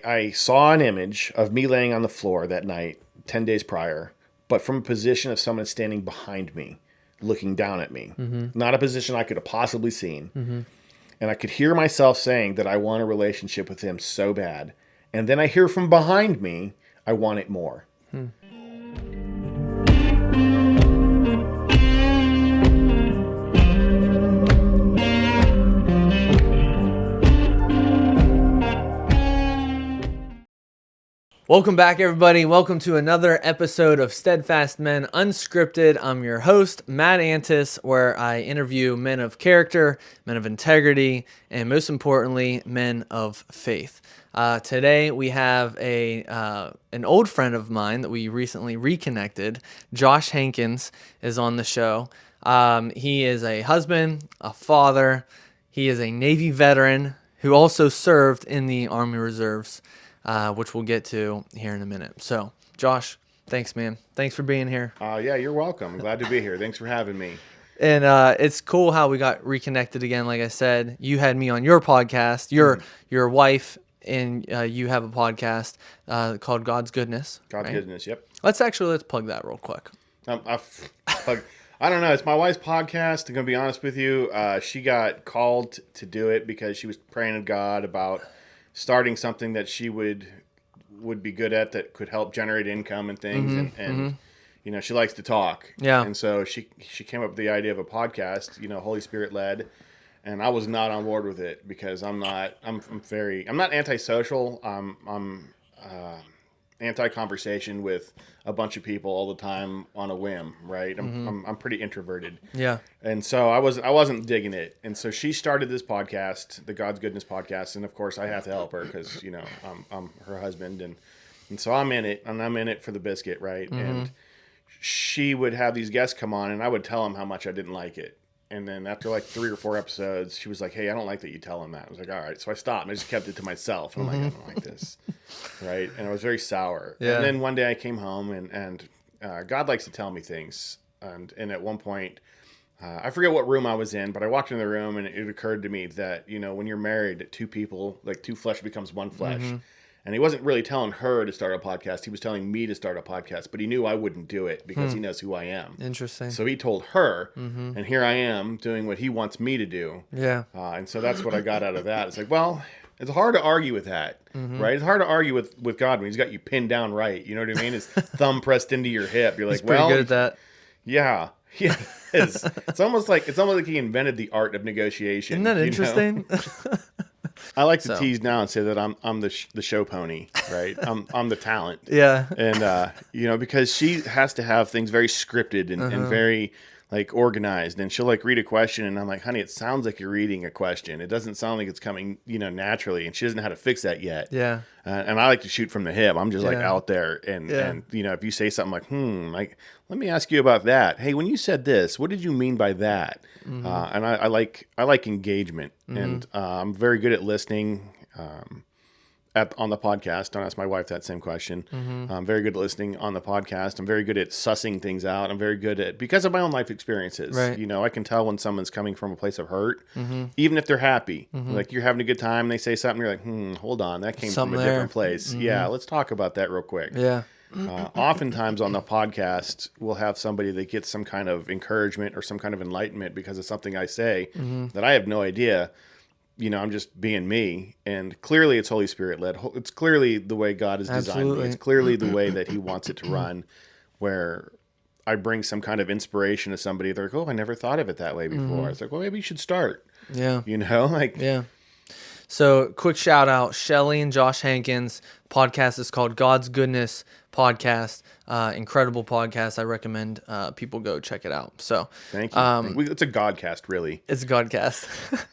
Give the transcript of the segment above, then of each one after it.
I saw an image of me laying on the floor that night, 10 days prior, but from a position of someone standing behind me, looking down at me. Not a position I could have possibly seen. And I could hear myself saying that I want a relationship with him so bad. And then I hear from behind me, I want it more. Welcome back, everybody. Welcome to another episode of Steadfast Men Unscripted. I'm your host, Matt Antis, where I interview men of character, men of integrity, and most importantly, men of faith. Today, we have an old friend of mine that we recently reconnected. Josh Hankins is on the show. He is a husband, a father. He is a Navy veteran who also served in the Army Reserves. Which we'll get to here in a minute. So, Josh, thanks, man. Thanks for being here. Yeah, you're welcome. Glad to be here. Thanks for having me. And it's cool how we got reconnected again. Like I said, you had me on your podcast. Your wife and you have a podcast called God's Goodness. God's Goodness, yep. Let's plug that real quick. I don't know. It's my wife's podcast. I'm going to be honest with you. She got called to do it because she was praying to God about starting something that she would be good at that could help generate income and things. And you know, she likes to talk. Yeah. And so she came up with the idea of a podcast, you know, Holy Spirit led. And I was not on board with it because I'm not antisocial. I'm anti-conversation with a bunch of people all the time on a whim, right? I'm pretty introverted. Yeah. And so I wasn't digging it. And so she started this podcast, the God's Goodness podcast, and of course I have to help her because, you know, I'm her husband and so I'm in it, and I'm in it for the biscuit, right? And she would have these guests come on and I would tell them how much I didn't like it. And then after like 3 or 4 episodes, she was like, "Hey, I don't like that you tell him that." I was like, "All right." So I stopped and I just kept it to myself. And I'm like, "I don't like this." Right. And I was very sour. Yeah. And then one day I came home and God likes to tell me things. And at one point, I forget what room I was in, but I walked in the room and it occurred to me that, you know, when you're married, 2 people, like 2 flesh becomes 1 flesh. And he wasn't really telling her to start a podcast. He was telling me to start a podcast, but he knew I wouldn't do it because he knows who I am. Interesting. So he told her, and here I am doing what he wants me to do. Yeah. And so that's what I got out of that. It's like, well, it's hard to argue with that, right? It's hard to argue with God when he's got you pinned down right. You know what I mean? His thumb pressed into your hip. You're like, He's pretty good at that. Yeah. Yeah, it is. It's almost like he invented the art of negotiation. Isn't that interesting? I like to tease now and say that I'm the show pony, right? I'm the talent. Yeah. And you know, because she has to have things very scripted and very like organized, and she'll like read a question and I'm like, "Honey, it sounds like you're reading a question. It doesn't sound like it's coming, you know, naturally." And she doesn't know how to fix that yet. Yeah. And I like to shoot from the hip. I'm just like out there and you know, if you say something like, like, let me ask you about that. Hey, when you said this, what did you mean by that? And I like engagement, and I'm very good at listening. On the podcast, don't ask my wife that same question. I'm very good at listening on the podcast. I'm very good at sussing things out. I'm very good at, because of my own life experiences, right. You know, I can tell when someone's coming from a place of hurt, even if they're happy. Like you're having a good time, they say something, you're like, hold on, that came from a different place. Yeah, let's talk about that real quick. Yeah. Oftentimes on the podcast, we'll have somebody that gets some kind of encouragement or some kind of enlightenment because of something I say that I have no idea. You know, I'm just being me, and clearly it's Holy Spirit led. It's clearly the way God has designed me. It's clearly the way that he wants it to run, where I bring some kind of inspiration to somebody. They're like, "Oh, I never thought of it that way before." It's like, well, maybe you should start. Yeah. You know, like. Yeah. So quick shout out, Shelly and Josh Hankins. Podcast is called God's Goodness Podcast. Incredible podcast. I recommend people go check it out. So thank you. It's a Godcast, really. It's a Godcast.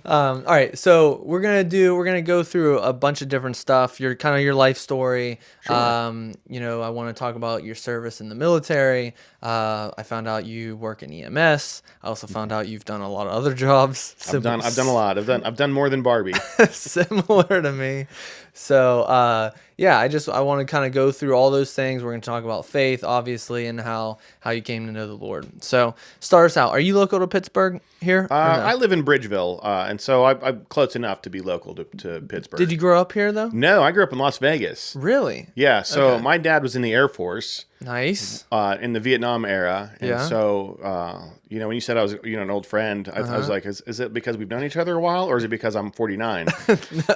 All right, so we're gonna go through a bunch of different stuff. Your life story. Sure. You know, I want to talk about your service in the military. I found out you work in EMS. I also found out you've done a lot of other jobs. I've done a lot. I've done more than Barbie. Similar to me. So yeah, I want to kind of go through all those things. We're going to talk about faith, obviously, and how you came to know the Lord. So start us out. Are you local to Pittsburgh here? Or no? I live in Bridgeville, and so I'm close enough to be local to Pittsburgh. Did you grow up here though? No, I grew up in Las Vegas. Really? Yeah, so Okay. my dad was in the Air Force Nice. in the Vietnam era, and Yeah. so when you said I was an old friend, I was like, is it because we've known each other a while, or is it because I'm 49?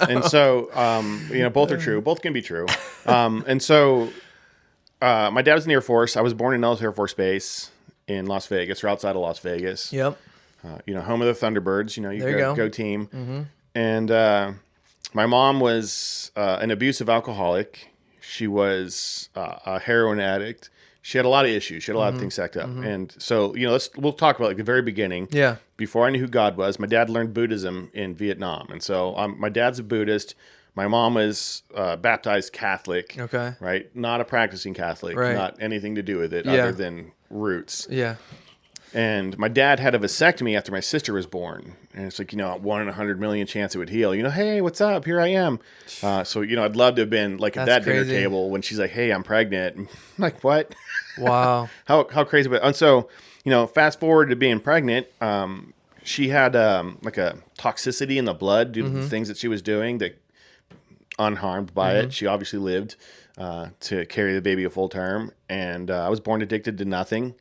And so both are true. Both can be true. And so my dad was in the Air Force. I was born in Nellis Air Force Base in Las Vegas, or outside of Las Vegas. Yep. Home of the Thunderbirds. There you go team. Mm-hmm. And my mom was an abusive alcoholic. She was a heroin addict. She had a lot of issues. She had a lot of things stacked up. And so, we'll talk about like the very beginning. Yeah. Before I knew who God was, my dad learned Buddhism in Vietnam. And so my dad's a Buddhist. My mom was baptized Catholic. Okay. Right? Not a practicing Catholic. Right. Not anything to do with it Yeah. other than roots. Yeah. And my dad had a vasectomy after my sister was born. And it's like, 1 in 100 million chance it would heal. Hey, what's up? Here I am. So, I'd love to have been like at That's that dinner crazy. table when she's like, hey, I'm pregnant. I'm like, what? Wow. How crazy. And so, fast forward to being pregnant, she had like a toxicity in the blood due to the things that she was doing that unharmed by it. She obviously lived to carry the baby a full term. And I was born addicted to nothing.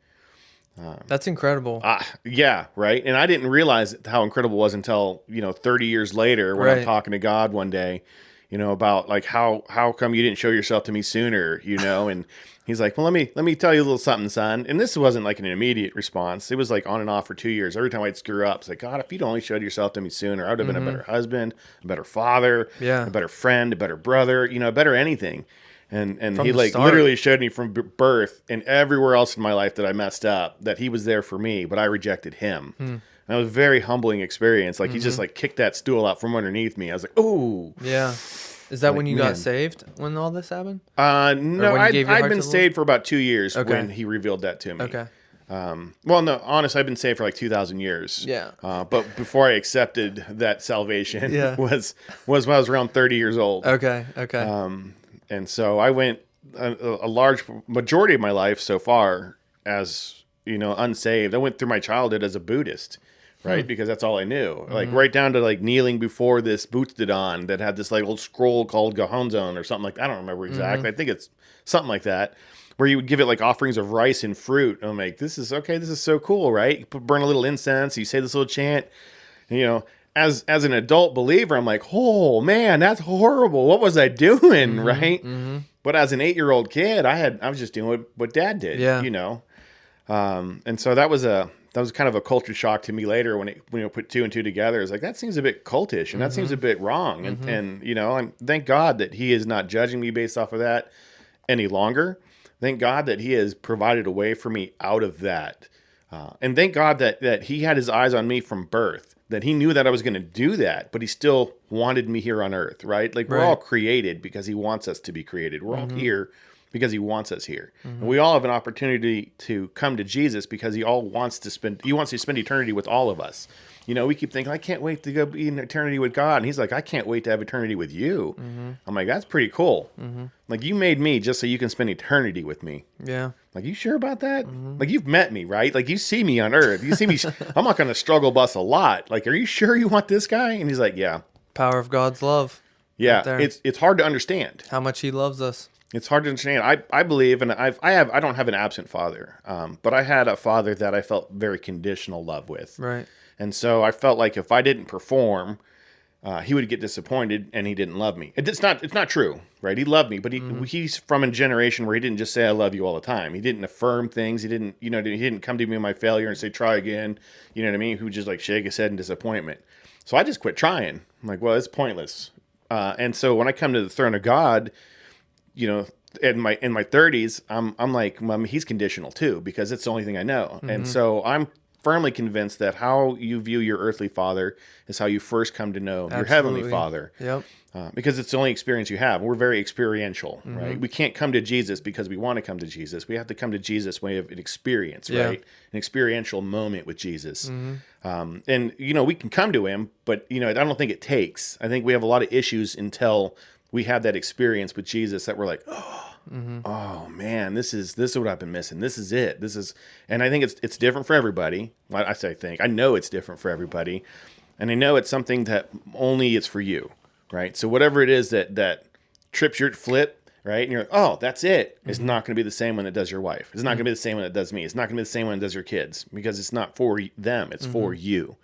That's incredible. Yeah, right. And I didn't realize how incredible it was until 30 years later when I'm Right. talking to God one day, about like how come you didn't show yourself to me sooner, and he's like, well, let me tell you a little something, son. And this wasn't like an immediate response. It was like on and off for 2 years. Every time I'd screw up, it's like, God, if you'd only showed yourself to me sooner, I would have been a better husband, a better father, Yeah. a better friend, a better brother, a better anything. And he the like start. literally showed me from birth and everywhere else in my life that I messed up, that he was there for me, but I rejected him. And it was a very humbling experience. Like he just like kicked that stool out from underneath me. I was like, oh. Yeah. Is that when you man. got saved when all this happened? No, when you I'd gave your heart been to the saved for about 2 years Okay. when he revealed that to me. Okay. Well, no, honestly, I've been saved for like 2,000 years. Yeah. But before I accepted that salvation Yeah. was when I was around 30 years old. Okay. Okay. And so I went a large majority of my life so far as, unsaved. I went through my childhood as a Buddhist, right? Because that's all I knew. Like right down to like kneeling before this Buddha-dan that had this like old scroll called Gohonzon or something like that. I don't remember exactly. I think it's something like that, where you would give it like offerings of rice and fruit. And I'm like, this is so cool, right? You burn a little incense, you say this little chant, as an adult believer, I'm like, oh man, that's horrible. What was I doing, right? But as an 8-year-old kid, I was just doing what Dad did, Yeah. And so that was kind of a culture shock to me later when it put 2 and 2 together. It's like, that seems a bit cultish and that seems a bit wrong. And I'm thank God that he is not judging me based off of that any longer. Thank God that he has provided a way for me out of that. And thank God that he had his eyes on me from birth, that he knew that I was going to do that, but he still wanted me here on earth, right? Like we're Right. all created because he wants us to be created. We're all here because he wants us here. And we all have an opportunity to come to Jesus because he wants to spend eternity with all of us. We keep thinking, I can't wait to go be in eternity with God. And he's like, I can't wait to have eternity with you. I'm like, that's pretty cool. Like, you made me just so you can spend eternity with me. Yeah. Like, you sure about that? Like, you've met me, right? Like, you see me on earth. You see me. I'm not going to struggle bus a lot. Like, are you sure you want this guy? And he's like, yeah. Power of God's love. Yeah. there. It's hard to understand. How much he loves us. It's hard to understand. I believe, and I don't have an absent father, but I had a father that I felt very conditional love with. Right. And so I felt like if I didn't perform, he would get disappointed and he didn't love me. It's not true, right? He loved me, but he's from a generation where he didn't just say I love you all the time. He didn't affirm things. He didn't, he didn't come to me in my failure and say try again. You know what I mean? He would just like shake his head in disappointment. So I just quit trying. I'm like, well, it's pointless. And so when I come to the throne of God, in my 30s, I'm like, he's conditional too, because it's the only thing I know. And so I'm firmly convinced that how you view your earthly father is how you first come to know your heavenly father. Yep. Because it's the only experience you have. We're very experiential, right? We can't come to Jesus because we want to come to Jesus. We have to come to Jesus way of an experience, Yeah. right? An experiential moment with Jesus. And, we can come to him, but, I don't think it takes. I think we have a lot of issues until we have that experience with Jesus that we're like, oh man, this is what I've been missing. This is it. And I think it's different for everybody. I know it's different for everybody. And I know it's something that only it's for you, right? So whatever it is that trips your flip, right? And you're like, oh, that's it. It's not going to be the same when it does your wife. It's not going to be the same when it does me. It's not going to be the same when it does your kids, because it's not for them. It's for you,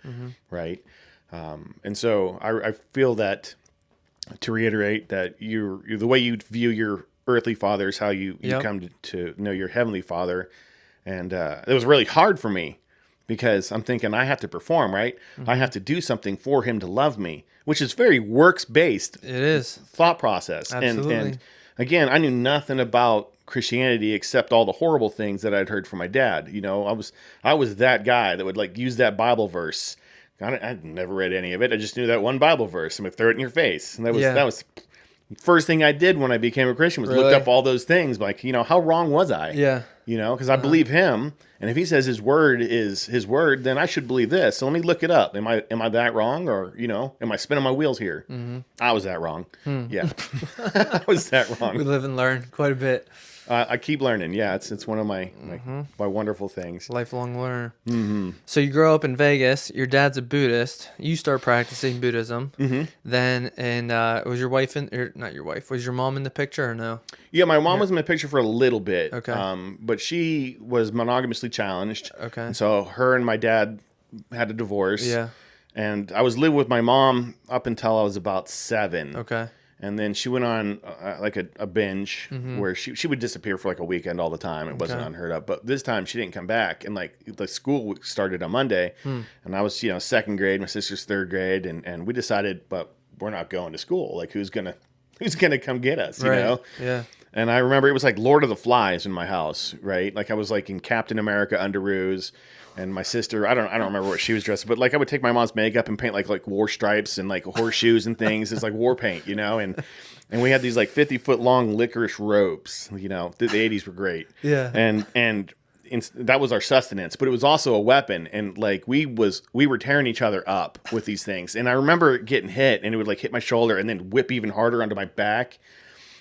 right? And so I feel that, to reiterate, that you're the way you view your earthly father is how you come to know your heavenly Father. And it was really hard for me, because I'm thinking I have to perform, right? I have to do something for him to love me, which is very works-based. It is. Thought process. Absolutely. And again, I knew nothing about Christianity except all the horrible things that I'd heard from my dad. You know, I was that guy that would like use that Bible verse. I'd never read any of it. I just knew that one Bible verse. I'm gonna throw it in your face. And that was the first thing I did when I became a Christian, was looked up all those things. Like, you know, how wrong was I? Yeah. You know, because I believe him, and if he says his word is his word, then I should believe this. So let me look it up. Am I that wrong, or, you know, am I spinning my wheels here? I was that wrong. Yeah, I was that wrong. We live and learn quite a bit. I keep learning. Yeah, it's one of my wonderful things. Lifelong learner. So you grow up in Vegas. Your dad's a Buddhist. You start practicing Buddhism. Then, and was your wife not your wife? Was your mom in the picture or no? Yeah, my mom was in the picture for a little bit. Okay. But she was monogamously challenged. Okay. And so her and my dad had a divorce. Yeah. And I was living with my mom up until I was about 7. Okay. And then she went on like a binge where she would disappear for like a weekend all the time. It wasn't unheard of. But this time she didn't come back. And like the school started on Monday. And I was, you know, 2nd grade. My sister's 3rd grade. And we decided, but we're not going to school. Like, who's gonna come get us, you know? Yeah. And I remember it was like Lord of the Flies in my house, right? Like I was like in Captain America underoos. And my sister, I don't remember what she was dressed, but like I would take my mom's makeup and paint like war stripes and like horseshoes and things. It's like war paint, you know. And we had these like 50-foot long licorice ropes, you know. The 80s were great. Yeah. And that was our sustenance, but it was also a weapon. And like we were tearing each other up with these things. And I remember getting hit, and it would like hit my shoulder and then whip even harder onto my back.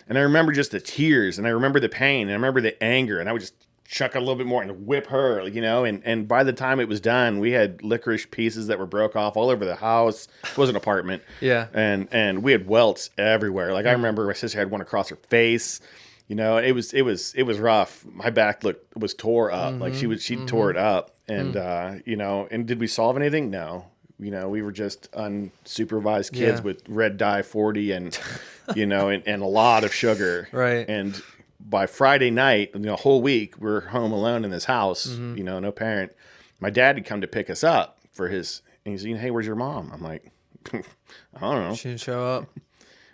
And I remember just the tears, and I remember the pain, and I remember the anger, and I would just chuck a little bit more and whip her, you know, and by the time it was done, we had licorice pieces that were broke off all over the house. It was an apartment. Yeah. And we had welts everywhere. Like I remember my sister had one across her face. You know, it was rough. My back was tore up. Like she tore it up. And you know, and did we solve anything? No. You know, we were just unsupervised kids with red dye 40 and you know, and a lot of sugar. Right. And by Friday night, you know, whole week, we're home alone in this house, you know, no parent. My dad had come to pick us up for and he's like, hey, where's your mom? I'm like, I don't know. She didn't show up.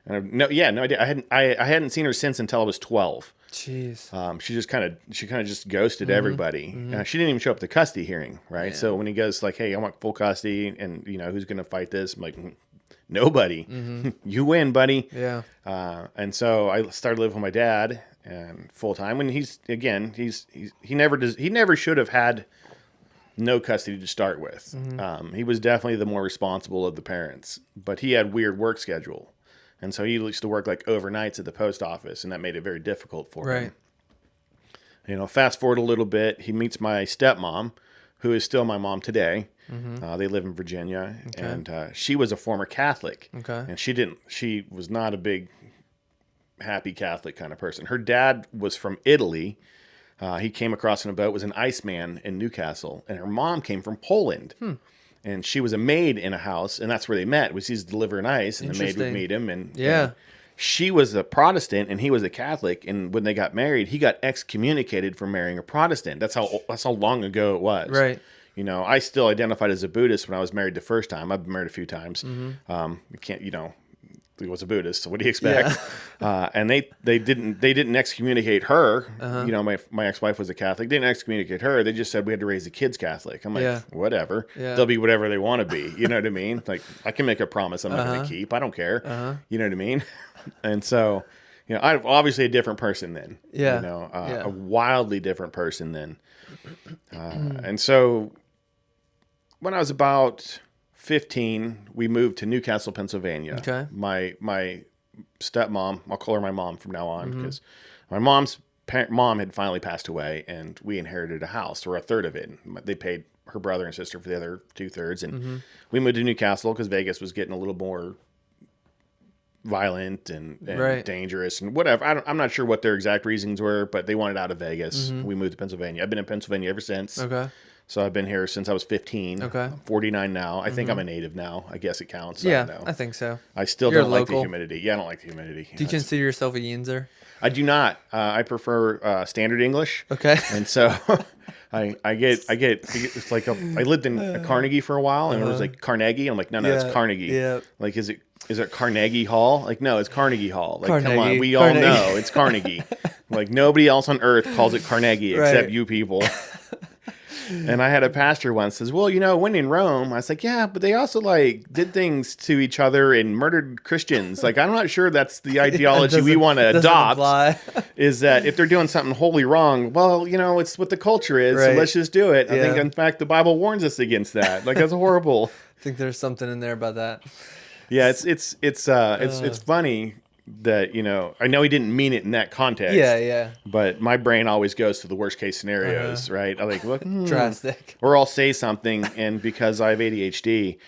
And no idea. I hadn't seen her since until I was 12. Jeez. She kind of just ghosted everybody. She didn't even show up at the custody hearing, right? So when he goes like, hey, I want full custody, and you know, who's going to fight this? I'm like, nobody. You win, buddy. Yeah. And so I started living with my dad and full time. And he never should have had no custody to start with. He was definitely the more responsible of the parents, but he had weird work schedule. And so he used to work like overnights at the post office, and that made it very difficult for him. You know, fast forward a little bit, he meets my stepmom, who is still my mom today. They live in Virginia, and she was a former Catholic. And she was not a big, happy Catholic kind of person. Her dad was from Italy. He came across in a boat, was an iceman in Newcastle, and her mom came from Poland. And she was a maid in a house, and that's where they met. Was he's delivering ice, and the maid would meet him. And she was a Protestant, and he was a Catholic. And when they got married, he got excommunicated for marrying a Protestant. That's how long ago it was. Right. You know, I still identified as a Buddhist when I was married the first time. I've been married a few times. You can't, you know, he was a Buddhist, so what do you expect? And they didn't excommunicate her. You know, my ex-wife was a Catholic. They didn't excommunicate her. They just said we had to raise the kids Catholic. I'm like, whatever. They'll be whatever they want to be. You know what I mean? Like, I can make a promise I'm not going to keep. I don't care. You know what I mean? And so, you know, I'm obviously a different person then. You know, a wildly different person then. And so when I was about 15, we moved to Newcastle, Pennsylvania. My stepmom. I'll call her my mom from now on because my mom's mom had finally passed away, and we inherited a house, or a third of it. They paid her brother and sister for the other 2/3, and we moved to Newcastle because Vegas was getting a little more violent and dangerous and whatever. I'm not sure what their exact reasons were, but they wanted out of Vegas. We moved to Pennsylvania. I've been in Pennsylvania ever since. Okay. So I've been here since I was 15. Okay. I'm 49 now. I think I'm a native now. I guess it counts. Yeah, I don't know. I think so. I still You're don't like the local. humidity. Yeah, I don't like the humidity. Do you consider yourself a Yinzer? I do not. I prefer standard English. Okay. And so I get it's like I lived in Carnegie for a while, and it was like Carnegie. I'm like, no, it's Carnegie. Yeah. Like, is it Carnegie Hall? Like, no, it's Carnegie Hall. Like, Carnegie. come on, we all know it's Carnegie. Like, nobody else on earth calls it Carnegie except you people. And I had a pastor once says, well, when in Rome, I was like, yeah, but they also like did things to each other and murdered Christians. Like, I'm not sure that's the ideology we want to adopt. Is that if they're doing something wholly wrong, well, it's what the culture is. So let's just do it. I think, in fact, the Bible warns us against that. Like, that's horrible. I think there's something in there about that. Yeah, it's funny that I know he didn't mean it in that context. Yeah. But my brain always goes to the worst case scenarios, right? I like look drastic, or I'll say something, and because I have ADHD,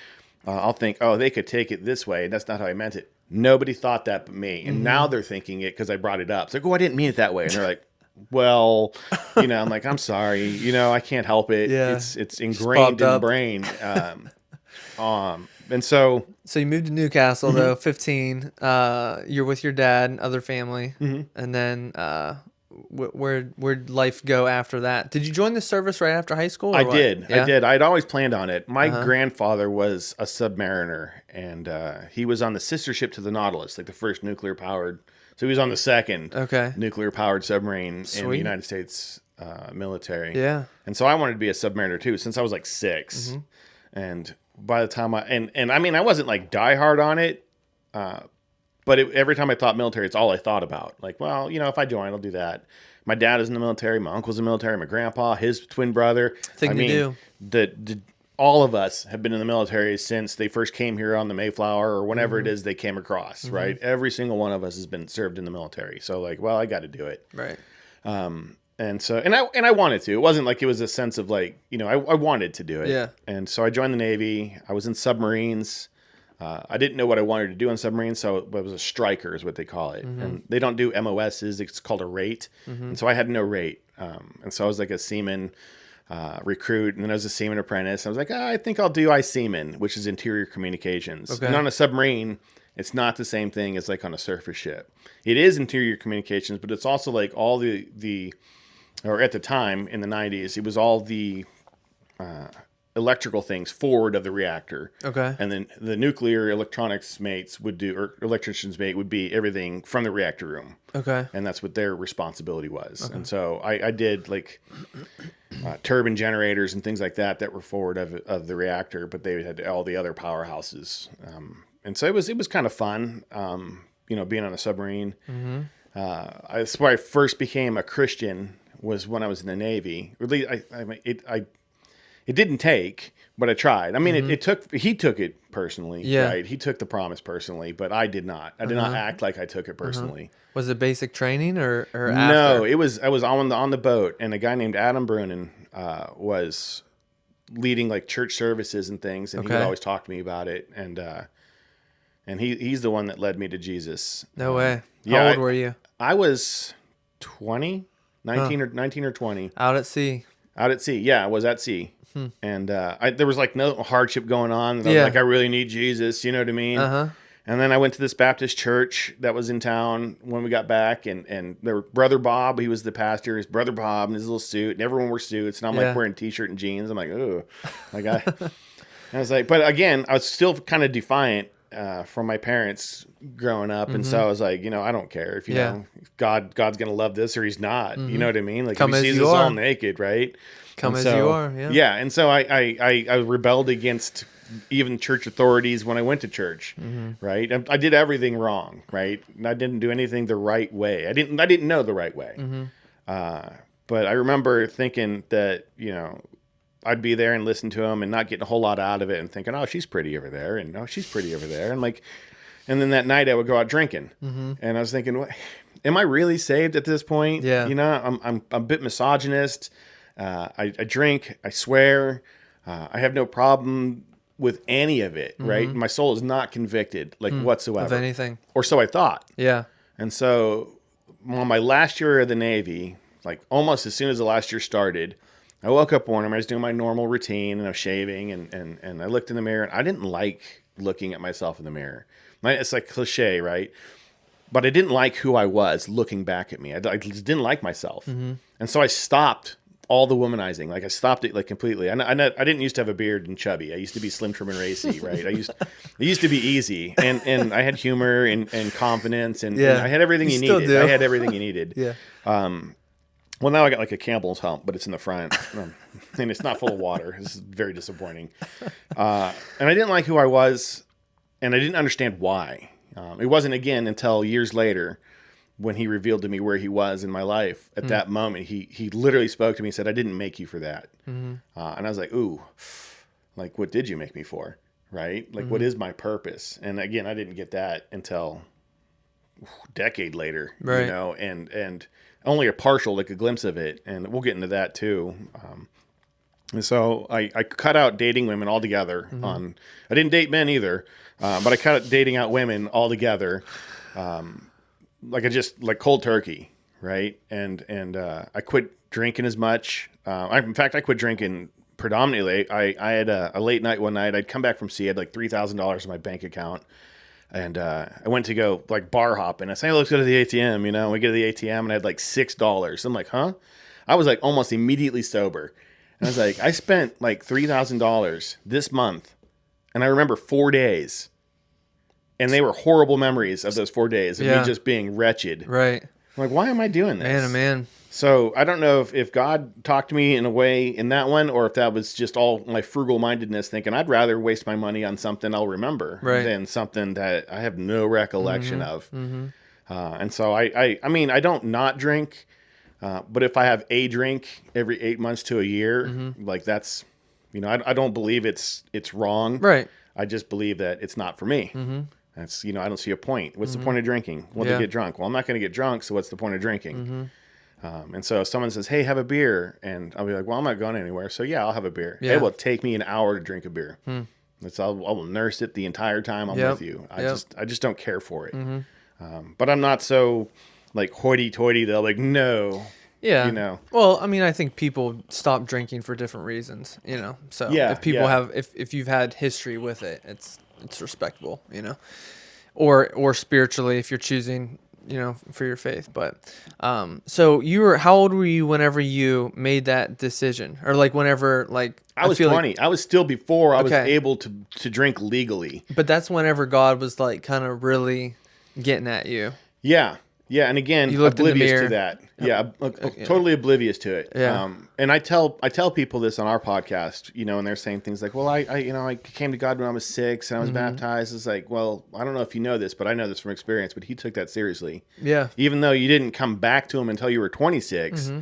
I'll think, oh, they could take it this way, and that's not how I meant it. Nobody thought that but me, and now they're thinking it because I brought it up. It's like, oh, I didn't mean it that way, and they're like, well, I'm like, I'm sorry, I can't help it. Yeah. It's ingrained in the brain. And so you moved to Newcastle though, 15. You're with your dad and other family, and then where'd life go after that? Did you join the service right after high school? I did. Yeah? I did. I'd always planned on it. My grandfather was a submariner, and he was on the sister ship to the Nautilus, like the first nuclear powered. So he was on the second nuclear powered submarine in the United States military. Yeah. And so I wanted to be a submariner too, since I was like 6, and by the time I mean, I wasn't like diehard on it, but every time I thought military, it's all I thought about. Like, well, if I join, I'll do that. My dad is in the military. My uncle's in the military. My grandpa, his twin brother. All of us have been in the military since they first came here on the Mayflower or whenever it is they came across, right? Every single one of us has been served in the military. So like, well, I got to do it. Right. And so, and I wanted to. It wasn't like it was a sense of like, I wanted to do it. Yeah. And so I joined the Navy. I was in submarines. I didn't know what I wanted to do on submarines, so it was a striker is what they call it. And they don't do MOSs. It's called a rate. And so I had no rate. And so I was like a seaman recruit, and then I was a seaman apprentice. I was like, I think I'll do seaman, which is interior communications. Okay. And on a submarine, it's not the same thing as like on a surface ship. It is interior communications, but it's also like all the or at the time in the 90s, it was all the electrical things forward of the reactor. Okay. And then the nuclear electronics mates would do, or electrician's mate would be everything from the reactor room. Okay. And that's what their responsibility was. Okay. And so I did like turbine generators and things like that were forward of the reactor, but they had all the other powerhouses. And so it was kind of fun, being on a submarine. That's where I first became a Christian, was when I was in the Navy. Or at least it didn't take, but I tried. I mean, he took it personally, right? He took the promise personally, but I did not. I did not act like I took it personally. Was it basic training or after? No, I was on the boat, and a guy named Adam Brunin was leading like church services and things, and he would always talk to me about it, and he's the one that led me to Jesus. No way. How old were you? I was 20, 19 or 20. Out at sea. Yeah, I was at sea. And there was like no hardship going on. I was like, I really need Jesus. You know what I mean? And then I went to this Baptist church that was in town when we got back, and there were Brother Bob, he was the pastor, his Brother Bob in his little suit, and everyone wore suits, and I'm like wearing t-shirt and jeans. I'm like, ooh. Like I was like, but again, I was still kind of defiant from my parents growing up, and so I was like, I don't care if God's gonna love this or he's not. You know what I mean? Like Come if he as sees you us are. all naked, right? Come as you are. Yeah, and so I rebelled against even church authorities when I went to church, right? I did everything wrong, right? And I didn't do anything the right way. I didn't know the right way. But I remember thinking that, I'd be there and listen to him and not getting a whole lot out of it, and thinking, oh, she's pretty over there, and oh, she's pretty over there. And like, And then that night I would go out drinking. And I was thinking, what, am I really saved at this point? Yeah. You know, I'm a bit misogynist. I drink, I swear. I have no problem with any of it, right? My soul is not convicted, like whatsoever. Of anything. Or so I thought. Yeah. And so on my last year of the Navy, like almost as soon as the last year started, I woke up one morning, I was doing my normal routine and I was shaving and I looked in the mirror and I didn't like looking at myself in the mirror. It's like cliche, right? But I didn't like who I was looking back at me. I just didn't like myself. And so I stopped all the womanizing. Like I stopped it like completely. I didn't used to have a beard and chubby. I used to be slim, trim, and racy, right? It used to be easy. And I had humor and confidence and I had everything you needed. Do. I had everything you needed. Yeah. Well, now I got like a Campbell's hump, but it's in the front. And it's not full of water. This is very disappointing. And I didn't like who I was, and I didn't understand why. It wasn't, again, until years later when he revealed to me where he was in my life. At that moment, he literally spoke to me and said, I didn't make you for that. And I was like, ooh, like, what did you make me for? Right? Like, what is my purpose? And again, I didn't get that until a decade later, right. You know, and only a partial, like a glimpse of it. And we'll get into that too. And so I cut out dating women altogether. I didn't date men either, but I cut dating out women altogether. Like cold turkey, right? And I quit drinking as much. In fact, I quit drinking predominantly. I had a late night one night. I'd come back from sea. I had like $3,000 in my bank account. And I went to go like bar hopping. I said, hey, let's go to the ATM. You know, we get to the ATM and I had like $6. I'm like, huh? I was like almost immediately sober. And I was like, I spent like $3,000 this month. And I remember 4 days. And they were horrible memories of those 4 days of me just being wretched. Right. I'm like, why am I doing this? Man. So I don't know if God talked to me in a way in that one, or if that was just all my frugal mindedness thinking I'd rather waste my money on something I'll remember than something that I have no recollection of. And so I mean, I don't not drink, but if I have a drink every 8 months to a year, like that's, you know, I don't believe it's wrong. Right. I just believe that it's not for me. That's, you know, I don't see a point. What's the point of drinking? Well, to get drunk. Well, I'm not going to get drunk, so what's the point of drinking? And so if someone says, hey, have a beer, and I'll be like, well, I'm not going anywhere, so yeah, I'll have a beer. It will take me an hour to drink a beer. I will nurse it the entire time I'm with you. I just don't care for it. But I'm not so like hoity-toity that I'm like, no. Yeah. You know. Well, I mean, I think people stop drinking for different reasons, you know. So if people have, if you've had history with it, it's respectable, you know, or spiritually if you're choosing, you know, for your faith. But so how old were you whenever you made that decision, or like whenever like I was 20. I was still before I was able to drink legally. But that's whenever God was like kind of really getting at you. Yeah. Yeah, and again, oblivious to that. Yeah, totally oblivious to it. Yeah. And I tell people this on our podcast, you know, and they're saying things like, well, I came to God when I was 6 and I was baptized. It's like, well, I don't know if you know this, but I know this from experience, but he took that seriously. Yeah. Even though you didn't come back to him until you were 26,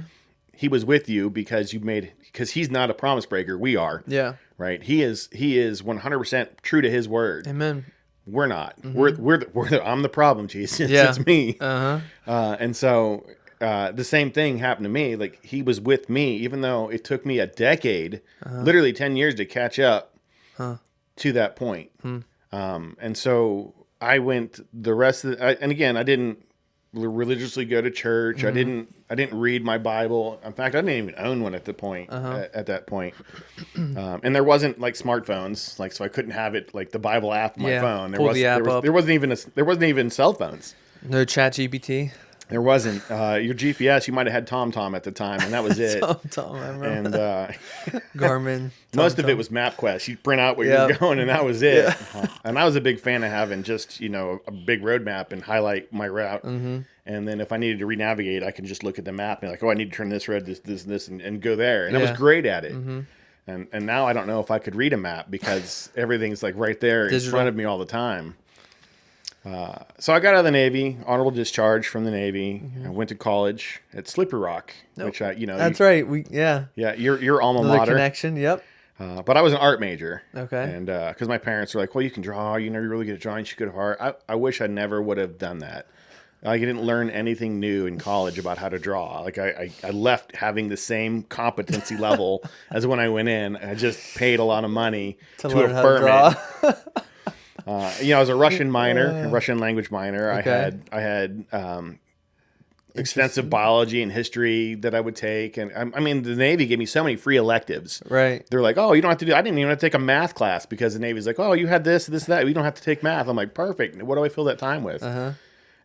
he was with you because he's not a promise breaker. We are. Yeah. Right? He is 100% true to his word. Amen. We're not. I'm the problem, Jesus. Yeah. It's me. Uh-huh. And so the same thing happened to me. Like he was with me, even though it took me a decade, literally 10 years to catch up to that point. And so I went the rest of and again, I didn't religiously go to church. I didn't read my Bible. In fact, I didn't even own one at the point at that point. And there wasn't like smartphones, like so I couldn't have it like the Bible app on my phone. There wasn't even cell phones. No chat GPT. There wasn't. Your GPS, you might have had TomTom at the time, and that was it. TomTom, I remember. And Garmin. Most of it was MapQuest. You print out where you're going, and that was it. And I was a big fan of having just, you know, a big road map and highlight my route. And then if I needed to re-navigate, I can just look at the map and be like, oh, I need to turn this road, this, and go there. And I was great at it. And now I don't know if I could read a map because everything's like right there in front of me all the time. So I got out of the Navy, honorable discharge from the Navy. I went to college at Slippery Rock, which That's right. Yeah. Your alma mater. Connection. Yep. But I was an art major. Okay. And because my parents were like, well, you can draw. You know, you're really good at drawing. You should go to art. I wish I never would have done that. Like, I didn't learn anything new in college about how to draw. Like, I left having the same competency level as when I went in. I just paid a lot of money to learn affirm how to it. I was a Russian minor, a Russian language minor. Okay. I had extensive biology and history that I would take. And I mean, the Navy gave me so many free electives. Right. They're like, oh, you don't have to do, I didn't even have to take a math class because the Navy's like, oh, you had this, that. You don't have to take math. I'm like, perfect. What do I fill that time with?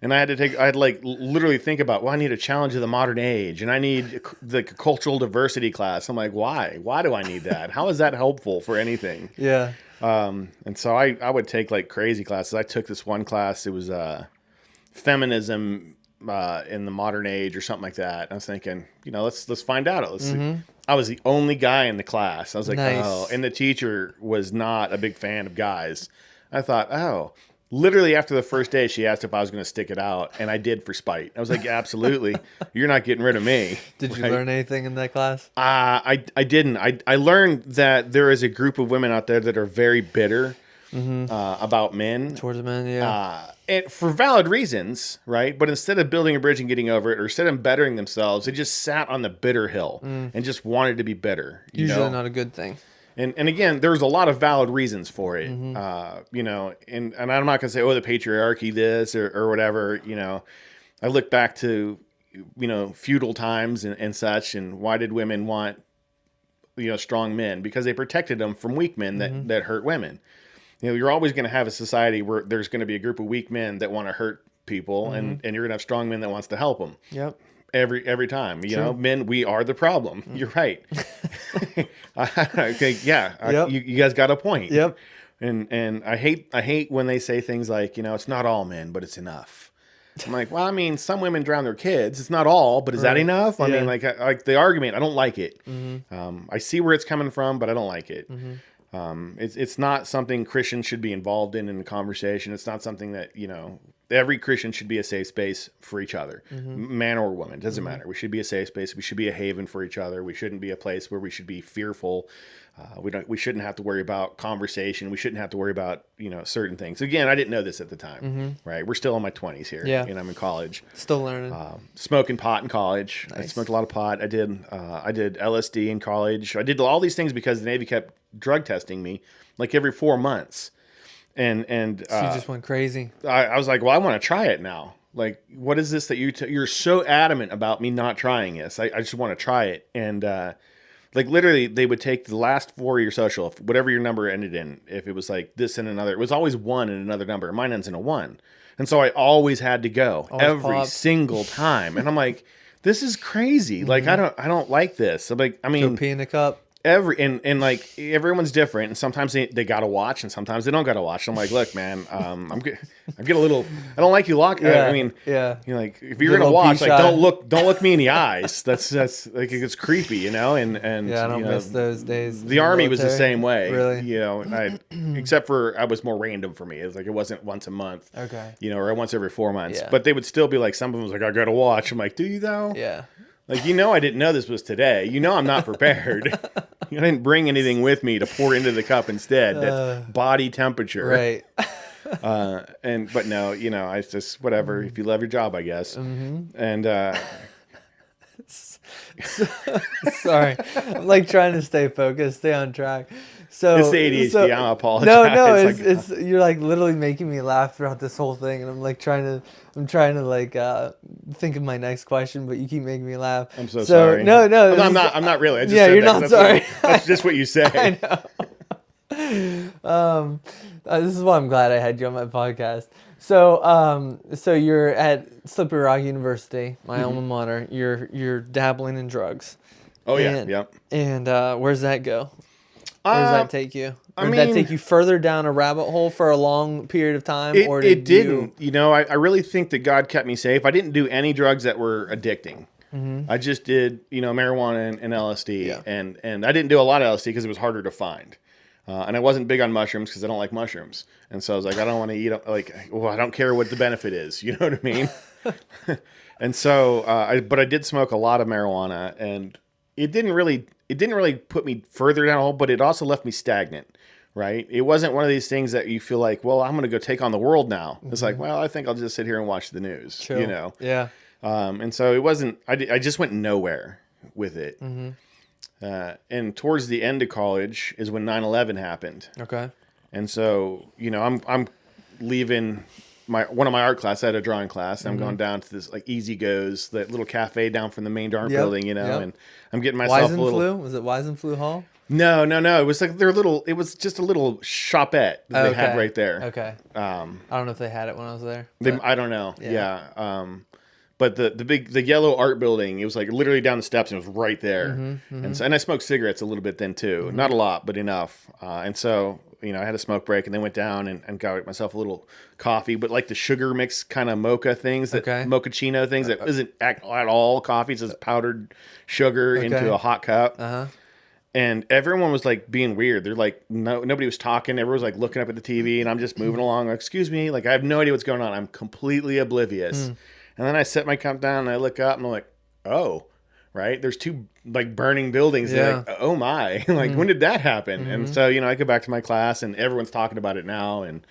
And I had like literally think about, well, I need a challenge of the modern age and I need the cultural diversity class. I'm like, why? Why do I need that? How is that helpful for anything? Yeah. And so I would take like crazy classes. I took this one class. It was feminism in the modern age or something like that. And I was thinking, let's find out. Let's see. I was the only guy in the class. I was like, Nice. oh, and the teacher was not a big fan of guys. I thought, oh. Literally after the first day, she asked if I was going to stick it out, and I did for spite. I was like, absolutely. You're not getting rid of me. Did you learn anything in that class? I didn't. I learned that there is a group of women out there that are very bitter about men. Towards men, yeah. And for valid reasons, right? But instead of building a bridge and getting over it, or instead of bettering themselves, they just sat on the bitter hill and just wanted to be bitter. Usually not a good thing. And again, there's a lot of valid reasons for it, and I'm not going to say, oh, the patriarchy, this or whatever, I look back to, feudal times and such, and why did women want, strong men? Because they protected them from weak men that hurt women. You're always going to have a society where there's going to be a group of weak men that want to hurt people, and you're going to have strong men that wants to help them. Yep. Every time, men, we are the problem. You're right. Okay, yeah, Yep. You guys got a point. Yep. And I hate when they say things like, it's not all men, but it's enough. I'm like, well, I mean, some women drown their kids. It's not all, but is that enough? I mean, like the argument, I don't like it. I see where it's coming from, but I don't like it. It's not something Christians should be involved in the conversation. It's not something that, every Christian should be a safe space for each other, man or woman. It doesn't matter. We should be a safe space. We should be a haven for each other. We shouldn't be a place where we should be fearful. We shouldn't have to worry about conversation. We shouldn't have to worry about, certain things. Again, I didn't know this at the time, right? We're still in my 20s here. Yeah. And I'm in college. Still learning. Smoking pot in college. Nice. I smoked a lot of pot. I did LSD in college. I did all these things because the Navy kept drug testing me like every 4 months. And So you just went crazy. I was like, well, I want to try it now. Like, what is this that you're so adamant about me not trying this? I just want to try it. And like literally, they would take the last 4 of your social, whatever your number ended in. If it was like this and another, it was always 1 and another number. Mine ends in a 1, and so I always had to go every single time. And I'm like, this is crazy. Like, I don't like this. I'm like, I mean, Go pee in the cup. And like everyone's different, and sometimes they gotta watch, and sometimes they don't gotta watch. I'm like, look, man, I'm get a little. I don't like you lock. I mean, yeah. You're like, if you're gonna watch, like, don't look me in the eyes. That's like, it's creepy, and Yeah, I don't miss those days. The Army was the same way, Really. Except for I was more random for me. It was like it wasn't once a month, Okay. or once every 4 months. Yeah. But they would still be like, some of them was like, I gotta watch. I'm like, do you though? Yeah. Like, I didn't know this was today. I'm not prepared. I didn't bring anything with me to pour into the cup instead. That's body temperature. Right. But no, it's just whatever. If you love your job, I guess. And Sorry. I'm like trying to stay focused, stay on track. So it's the ADHD. I apologize. No, it's you're like literally making me laugh throughout this whole thing, and I'm trying to like think of my next question, but you keep making me laugh. I'm so sorry. No, I'm not really. I just yeah, said you're that, not sorry. That's just what you say. I know. This is why I'm glad I had you on my podcast. So you're at Slippery Rock University, my alma mater. You're dabbling in drugs. Oh yeah, yep. And where's that go? Where does that take you? Or did that take you further down a rabbit hole for a long period of time? It didn't. I really think that God kept me safe. I didn't do any drugs that were addicting. I just did, marijuana and LSD. And I didn't do a lot of LSD because it was harder to find. And I wasn't big on mushrooms because I don't like mushrooms. And so I was like, I don't want to eat, I don't care what the benefit is. You know what I mean? And so, but I did smoke a lot of marijuana, and it didn't it didn't really put me further down a hole, but it also left me stagnant, right? It wasn't one of these things that you feel like, well, I'm going to go take on the world now. It's like, well, I think I'll just sit here and watch the news, Chill. you know? Yeah. And so it wasn't, I just went nowhere with it. And towards the end of college is when 9/11 happened. Okay. And so, you know, I'm leaving one of my art class. I had a drawing class, and I'm going down to this like Easy Goes, that little cafe down from the main art building, you know, and I'm getting myself a little. Was it Weisenfluh Hall? No. It was like it was just a little shopette that they had right there. Okay. I don't know if they had it when I was there. I don't know. Yeah. But the yellow art building, it was like literally down the steps, and it was right there. And I smoked cigarettes a little bit then too, not a lot, but enough. And so, you know, I had a smoke break, and then went down and got myself a little coffee, but like the sugar mix kind of mocha things, mochaccino things that isn't at all coffee. It's just powdered sugar into a hot cup. And everyone was like being weird. They're like, nobody was talking. Everyone was like looking up at the TV, and I'm just moving along. Like, excuse me. Like, I have no idea what's going on. I'm completely oblivious. And then I set my cup down, and I look up, and I'm like, oh, right? There's two like burning buildings. Yeah. Like, oh my, like when did that happen? And so, you know, I go back to my class, and everyone's talking about it now. And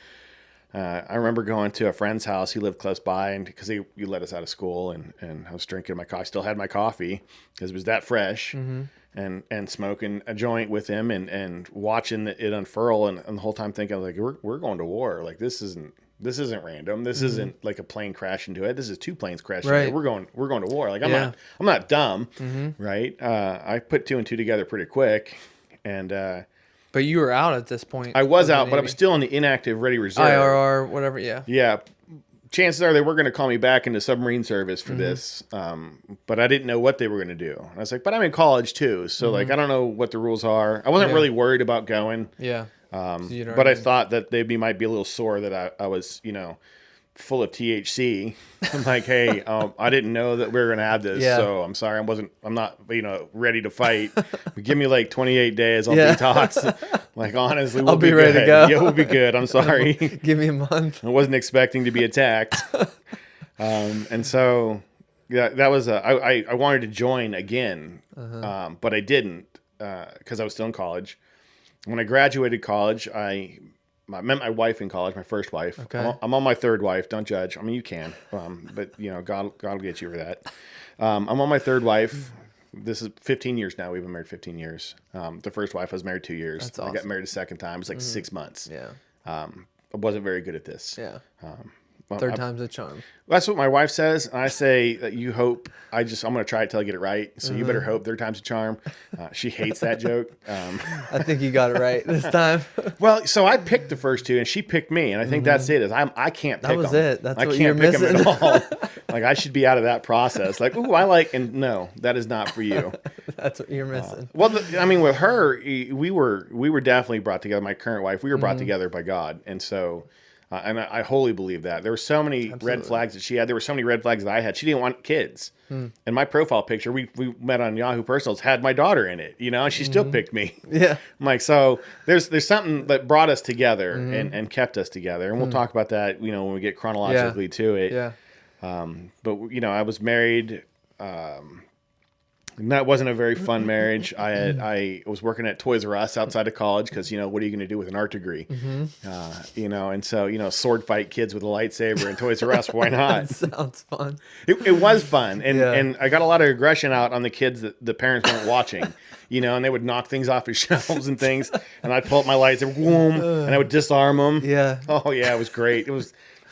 I remember going to a friend's house. He lived close by, and because he let us out of school, and I was drinking my coffee. I still had my coffee because it was that fresh. And smoking a joint with him, and watching it unfurl, and the whole time thinking like, we're going to war. Like, this isn't random. This isn't like a plane crash into it. This is two planes crashing into it. We're going to war. Like, I'm not dumb, right? I put two and two together pretty quick, and but you were out at this point. I was out, but I'm still in the inactive ready reserve. IRR, whatever. Yeah. Chances are they were going to call me back into submarine service for this, but I didn't know what they were going to do. And I was like, but I'm in college too, so like I don't know what the rules are. I wasn't really worried about going. Yeah. But I thought that they might be a little sore that I was, you know, full of THC. I'm like, hey, I didn't know that we were going to have this, so I'm sorry. I'm not, you know, ready to fight. Give me like 28 days. I'll detox. Like, honestly, I'll be ready to go. Yeah, we'll be good. I'm sorry. Give me a month. I wasn't expecting to be attacked. And so, yeah, that was, I wanted to join again, but I didn't because I was still in college. When I graduated college, I met my wife in college, my first wife. Okay. I'm on my third wife. Don't judge. I mean, you can, but you know, God will get you for that. I'm on my third wife. This is 15 years now. We've been married 15 years. The first wife I was married 2 years. That's awesome. I got married a second time. It was like 6 months. Yeah. I wasn't very good at this. Yeah. Third time's a charm. That's what my wife says. And I say that you hope. I'm going to try it till I get it right. So you better hope third time's a charm. She hates that joke. I think you got it right this time. Well, so I picked the first two, and she picked me, and I think that's it. I can't pick them. That was it. That's I what can't you're pick missing. them at all. Like, I should be out of that process. Like, ooh, I like, and no, that is not for you. That's what you're missing. Well, I mean, with her, we were definitely brought together. My current wife, we were brought together by God, and so. And I wholly believe that. There were so many red flags that she had. There were so many red flags that I had. She didn't want kids. And my profile picture, we met on Yahoo Personals, had my daughter in it, you know, and she still picked me. Yeah. I'm like, so there's something that brought us together and kept us together. And we'll talk about that, you know, when we get chronologically to it. Yeah. But, you know, I was married. And that wasn't a very fun marriage. I was working at Toys R Us outside of college because, you know, what are you going to do with an art degree? You know, and so, you know, sword fight kids with a lightsaber in Toys R Us. Why not? That sounds fun. It was fun. And I got a lot of aggression out on the kids that the parents weren't watching, you know, and they would knock things off the shelves and things. And I'd pull up my lightsaber, boom, and I would disarm them. Yeah. Oh, yeah, it was great.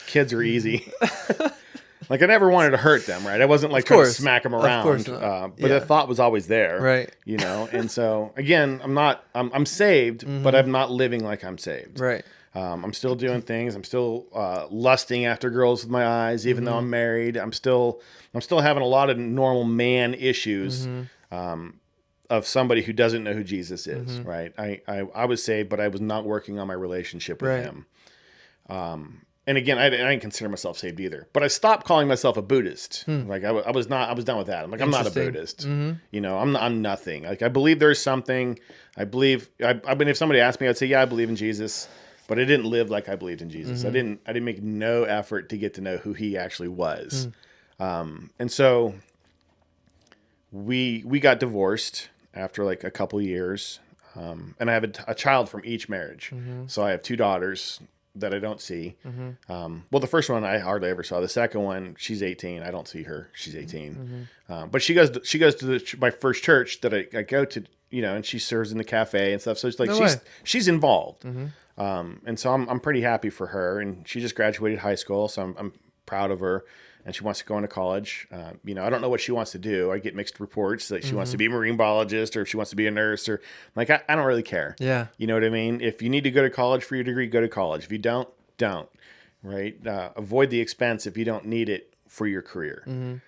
Kids are easy. Like, I never wanted to hurt them, right? I wasn't like trying to smack them around, but the thought was always there, right? You know, and so again, I'm saved, but I'm not living like I'm saved, right? I'm still doing things. I'm still lusting after girls with my eyes, even though I'm married. I'm still having a lot of normal man issues of somebody who doesn't know who Jesus is, right? I was saved, but I was not working on my relationship with him. And again, I didn't consider myself saved either. But I stopped calling myself a Buddhist. Like, I was done with that. I'm like, I'm not a Buddhist. You know, I'm nothing. Like, I believe there's something. I mean, if somebody asked me, I'd say, yeah, I believe in Jesus. But I didn't live like I believed in Jesus. I didn't make no effort to get to know who he actually was. And so we got divorced. after like a couple years. And I have a child from each marriage. So I have 2 daughters that I don't see. Well, the first one I hardly ever saw. The second one, she's 18. I don't see her. She's 18. But she goes to my first church that I go to, and she serves in the cafe and stuff. So it's like she's involved. And so I'm pretty happy for her. And she just graduated high school, so I'm proud of her. And she wants to go into college. I don't know what she wants to do. I get mixed reports that she wants to be a marine biologist or if she wants to be a nurse or like, I don't really care. Yeah. You know what I mean? If you need to go to college for your degree, go to college. If you don't, right? Avoid the expense if you don't need it for your career.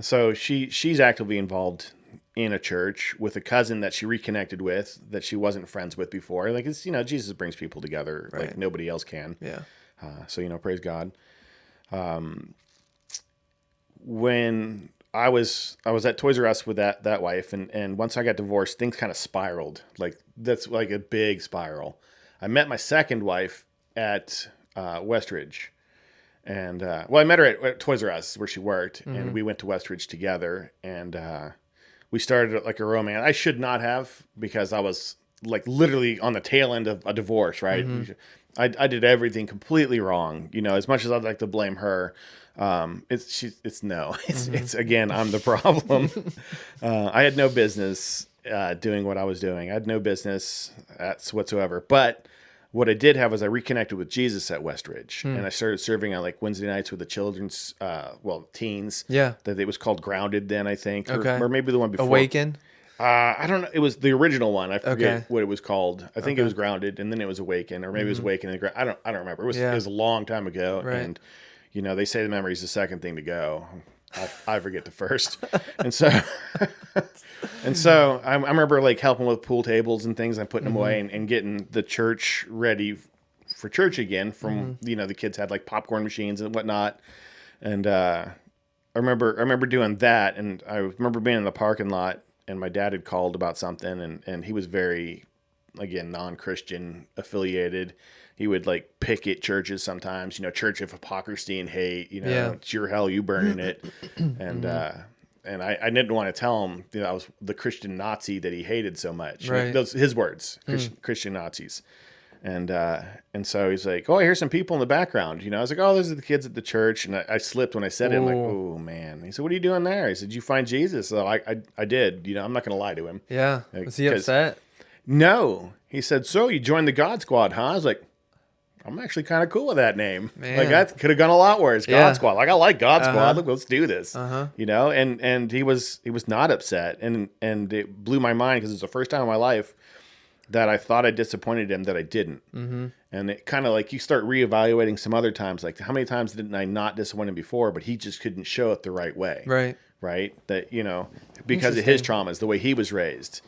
So she's actively involved in a church with a cousin that she reconnected with that she wasn't friends with before. Like it's, Jesus brings people together like nobody else can. Yeah. So, praise God. When I was at Toys R Us with that wife, and once I got divorced, things kind of spiraled. Like that's like a big spiral. I met my second wife at Westridge, and I met her at Toys R Us where she worked, and we went to Westridge together, and we started like a romance. I should not have, because I was like literally on the tail end of a divorce, right? I did everything completely wrong, as much as I'd like to blame her. It's again, I'm the problem. I had no business doing what I was doing. I had no business whatsoever. But what I did have was I reconnected with Jesus at Westridge, and I started serving on like Wednesday nights with the children's, teens. Yeah. That it was called Grounded then, I think, Okay. or maybe the one before. Awaken. I don't know. It was the original one. I forget what it was called. I think it was Grounded, and then it was Awaken, or maybe it was Awaken and I don't remember. It was a long time ago, and they say the memory is the second thing to go. I forget the first, and so I remember like helping with pool tables and things. I'm putting them away and getting the church ready for church again. From the kids had like popcorn machines and whatnot, and I remember doing that, and I remember being in the parking lot. And my dad had called about something, and he was very, again, non-Christian affiliated. He would like picket churches sometimes, church of hypocrisy and hate, it's your hell, you burn in it. And I didn't want to tell him, I was the Christian Nazi that he hated so much. Right. Those his words, Christian Nazis. And so he's like, oh, I hear some people in the background. I was like, oh, those are the kids at the church. And I slipped when I said it. I'm like, oh, man. He said, what are you doing there? He said, did you find Jesus? So I did. I'm not going to lie to him. Yeah. Was he upset? No. He said, so you joined the God Squad, huh? I was like, I'm actually kind of cool with that name. Man. Like, that could have gone a lot worse. God Squad. Like, I like God Squad. Look, let's do this. And he was not upset. And it blew my mind because it's the first time in my life that I thought I disappointed him that I didn't. And it kind of like you start reevaluating some other times, like how many times didn't I not disappoint him before, but he just couldn't show it the right way. Right. That, because of his traumas, the way he was raised,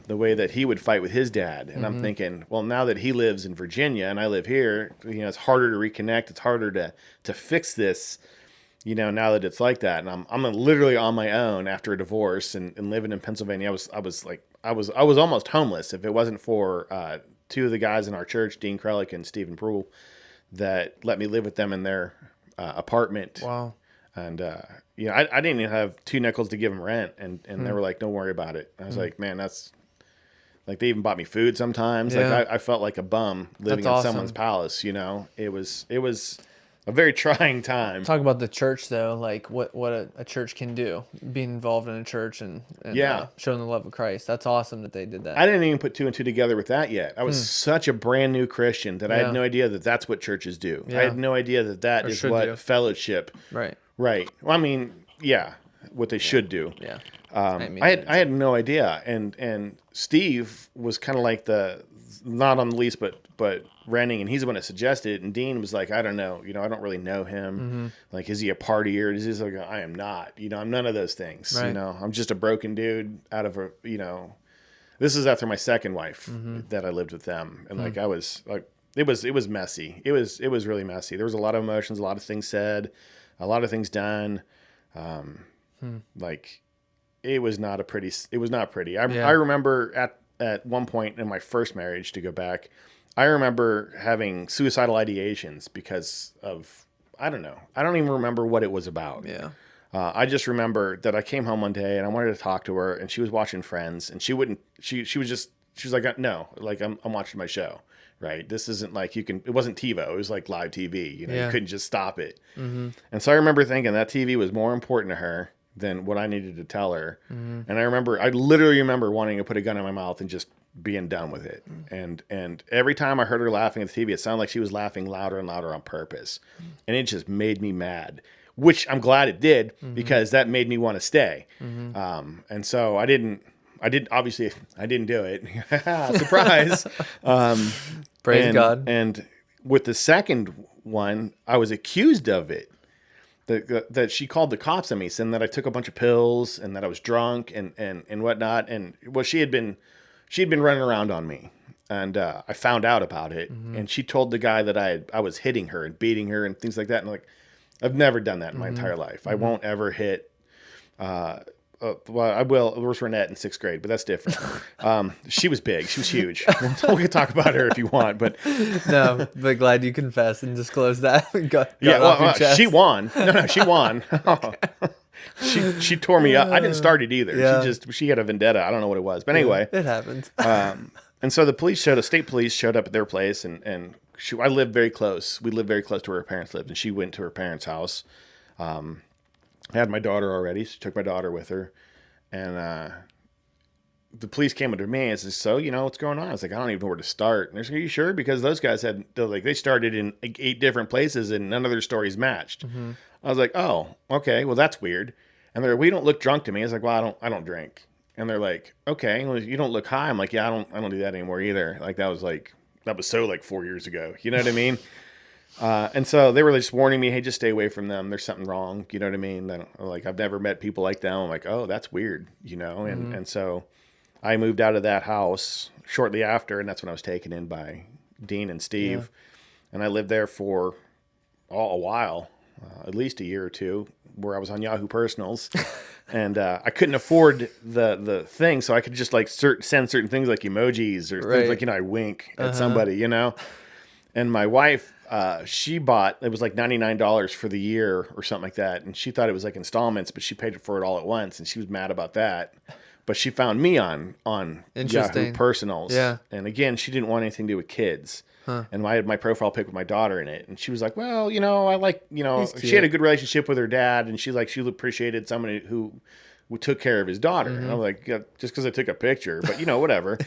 the way that he would fight with his dad. And I'm thinking, well, now that he lives in Virginia and I live here, it's harder to reconnect. It's harder to fix this, now that it's like that. And I'm literally on my own after a divorce and living in Pennsylvania. I was almost homeless if it wasn't for 2 of the guys in our church, Dean Krellick and Stephen Proul, that let me live with them in their apartment. Wow. And I didn't even have 2 nickels to give them rent, and they were like, "Don't worry about it." I was like, "Man, that's like they even bought me food sometimes." Yeah. Like I felt like a bum living in someone's palace. It was a very trying time. Talk about the church though, like what a church can do, being involved in a church and showing the love of Christ. That's awesome that they did that. I didn't even put 2 and 2 together with that yet. I was such a brand new Christian that I had no idea that that's what churches do. I had no idea that is what fellowship. Right. Well, I mean, what they should do. Yeah. I had no idea, and Steve was kind of like the not on the lease, but renting, and he's the one that suggested it. And Dean was like, I don't know, I don't really know him. Like, is he a partier? Is he like, I am not. I'm none of those things. Right. I'm just a broken dude out of a. This is after my second wife that I lived with them, and like I was like, it was messy. It was really messy. There was a lot of emotions, a lot of things said, a lot of things done. Like, it was not pretty. I remember at one point in my first marriage, to go back, I remember having suicidal ideations because of, I don't know. I don't even remember what it was about. Yeah. I just remember that I came home one day and I wanted to talk to her, and she was watching Friends, and she wouldn't. She was like, no, like I'm watching my show, right? This isn't like you can. It wasn't TiVo. It was like live TV. You Yeah. couldn't just stop it. And so I remember thinking that TV was more important to her than what I needed to tell her. And I literally remember wanting to put a gun in my mouth and just being done with it. And every time I heard her laughing at the TV, it sounded like she was laughing louder and louder on purpose. And it just made me mad, which I'm glad it did, because that made me want to stay. And so obviously I didn't do it. Surprise. Praise God. And with the second one, I was accused of it. That she called the cops on me, saying that I took a bunch of pills and that I was drunk and whatnot. And well, she'd been running around on me, and I found out about it. And she told the guy that I was hitting her and beating her and things like that. And like, I've never done that in my entire life. I won't ever hit. Well, I will. It was Renette in 6th grade, but that's different. She was big. She was huge. We can talk about her if you want, but No, but glad you confessed and disclosed that. got yeah, it off your well, chest. she won. No, she won. She tore me up. I didn't start it either. Yeah. She had a vendetta. I don't know what it was, but anyway, It happens. and so the state police showed up at their place, and I lived very close. We lived very close to where her parents lived, and she went to her parents' house. I had my daughter already. So she took my daughter with her. And the police came to me and said, so, what's going on? I was like, I don't even know where to start. And they're like, are you sure? Because those guys they started in 8 different places and none of their stories matched. I was like, oh, okay. Well, that's weird. And they're like, well, you don't look drunk to me. I was like, well, I don't drink. And they're like, okay, well, you don't look high. I'm like, yeah, I don't do that anymore either. Like that was so like 4 years ago. You know what I mean? And so they were just warning me, hey, just stay away from them. There's something wrong. You know what I mean? I've never met people like them. I'm like, oh, that's weird, And so I moved out of that house shortly after, and that's when I was taken in by Dean and Steve. Yeah. And I lived there for a while, at least a year or two, where I was on Yahoo Personals. And I couldn't afford the thing, so I could just like send certain things like emojis or things like, I wink at somebody, And my wife, she bought, it was like $99 for the year or something like that. And she thought it was like installments, but she paid for it all at once. And she was mad about that. But she found me on Yahoo Personals. Yeah. And again, she didn't want anything to do with kids. And I had my profile pic with my daughter in it. And she was like, well, I like, she had a good relationship with her dad. And she appreciated somebody who took care of his daughter. And I'm like, yeah, just because I took a picture, but whatever.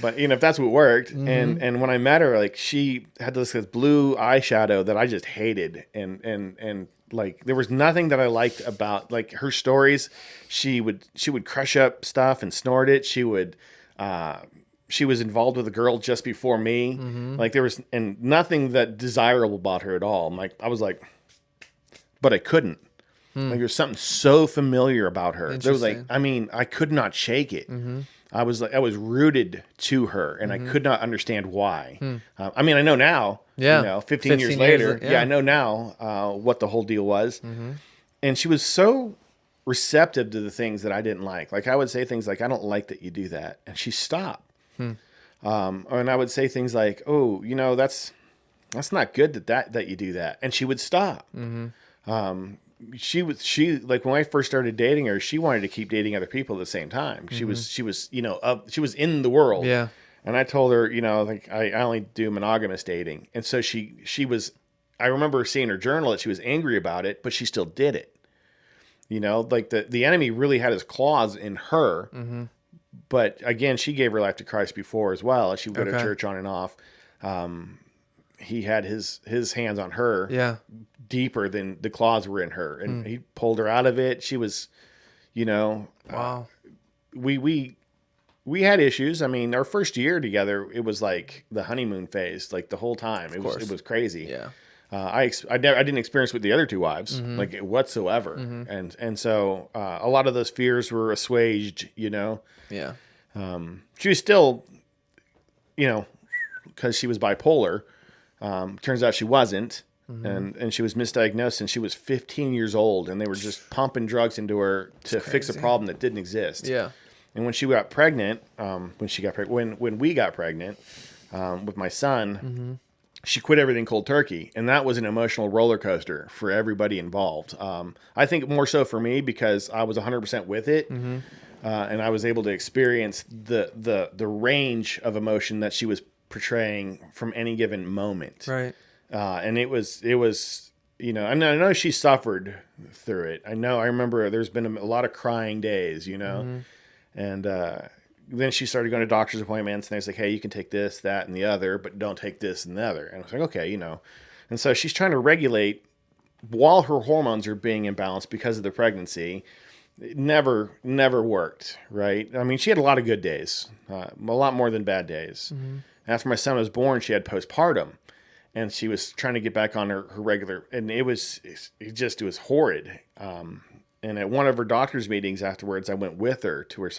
But if that's what worked, and when I met her, like she had this blue eyeshadow that I just hated, and like there was nothing that I liked about like her stories. She would crush up stuff and snort it. She was involved with a girl just before me. Like there was nothing that desirable about her at all. I was like, but I couldn't. Like there's something so familiar about her. There was I could not shake it. I was rooted to her, and I could not understand why. I know now. Yeah, 15 years later. I know now what the whole deal was. And she was so receptive to the things that I didn't like. Like I would say things like, "I don't like that you do that," and she stopped. And I would say things like, "Oh, that's not good that you do that," and she would stop. She like when I first started dating her, she wanted to keep dating other people at the same time. She was she was in the world. Yeah. And I told her, I only do monogamous dating. And so she was, I remember seeing her journal that she was angry about it, but she still did it. Like the enemy really had his claws in her. But again, she gave her life to Christ before as well. She would go to church on and off. He had his hands on her. Yeah. Deeper than the claws were in her, and he pulled her out of it. She was, wow. We had issues. Our first year together, it was like the honeymoon phase, like the whole time. It was crazy. Yeah. I didn't experience with the other 2 wives like whatsoever, and so a lot of those fears were assuaged. Yeah. She was still, because she was bipolar. Turns out she wasn't. And she was misdiagnosed, and she was 15 years old, and they were just pumping drugs into her to fix a problem that didn't exist. Yeah. And when she got pregnant, when we got pregnant with my son, she quit everything cold turkey, and that was an emotional roller coaster for everybody involved. I think more so for me because I was 100% with it, and I was able to experience the range of emotion that she was portraying from any given moment. Right. And it was I know she suffered through it. I remember there's been a lot of crying days, and then she started going to doctor's appointments, and they was like, hey, you can take this, that, and the other, but don't take this and the other. And I was like, okay, And so she's trying to regulate while her hormones are being imbalanced because of the pregnancy. It never worked, right? I mean, she had a lot of good days, a lot more than bad days. After my son was born, she had postpartum, and she was trying to get back on her regular, and it was horrid. And at one of her doctor's meetings afterwards, I went with her to her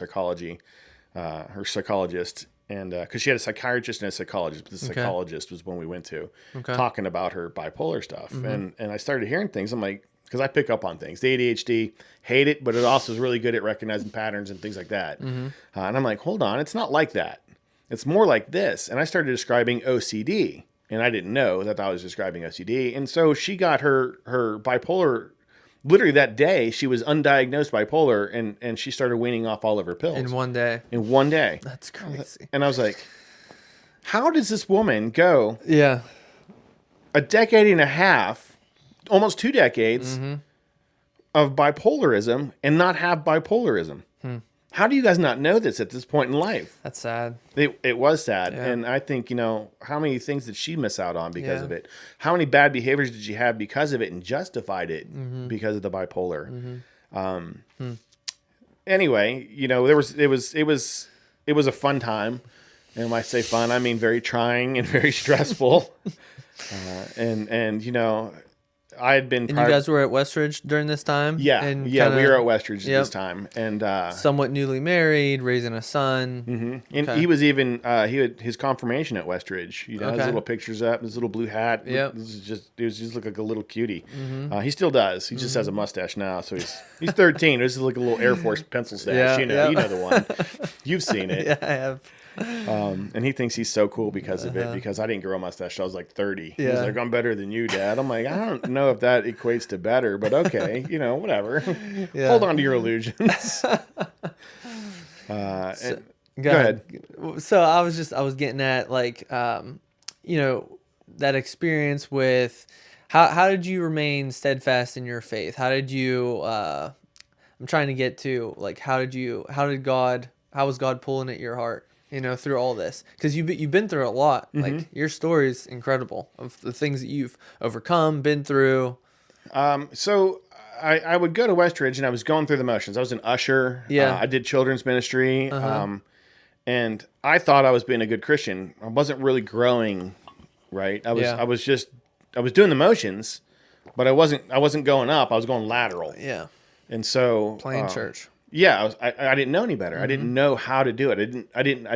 psychologist, and because she had a psychiatrist and a psychologist, but the psychologist was when we went to talking about her bipolar stuff, and I started hearing things. I'm like, because I pick up on things. The ADHD, hate it, but it also is really good at recognizing patterns and things like that. And I'm like, hold on, it's not like that. It's more like this. And I started describing OCD, and I didn't know that I was describing OCD. And so she got her bipolar. Literally that day, she was undiagnosed bipolar, and she started weaning off all of her pills. In one day. That's crazy. And I was like, how does this woman go a decade and a half, almost 2 decades, of bipolarism and not have bipolarism? How do you guys not know this at this point in life? That's sad. It was sad. Yeah. And I think, how many things did she miss out on because of it? How many bad behaviors did she have because of it and justified it because of the bipolar? Anyway, it was a fun time. And when I say fun, I mean very trying and very stressful. I had been. And you guys were at Westridge during this time? Yeah, we were at Westridge this time, and somewhat newly married, raising a son. And he was even he had his confirmation at Westridge. His little pictures up, his little blue hat. Yep. It was just look like a little cutie. He still does. He just has a mustache now, so he's 13. This is like a little Air Force pencil stash. You know the one. You've seen it. Yeah, I have. And he thinks he's so cool because of it, because I didn't grow a mustache till I was like 30. He's like, I'm better than you, Dad. I'm like, I don't know if that equates to better, but okay, whatever. Hold on to your illusions. Go ahead. So I was getting at that experience with how did you remain steadfast in your faith? How did you, I'm trying to get to how was God pulling at your heart? Through all this, because you've been through a lot. Like your story is incredible of the things that you've overcome, been through. So I would go to Westridge, and I was going through the motions. I was an usher. I did children's ministry, and I thought I was being a good Christian. I wasn't really growing, right? I was doing the motions, but I wasn't going up. I was going lateral. Yeah. And so playing church. Yeah, I didn't know any better. I didn't know how to do it.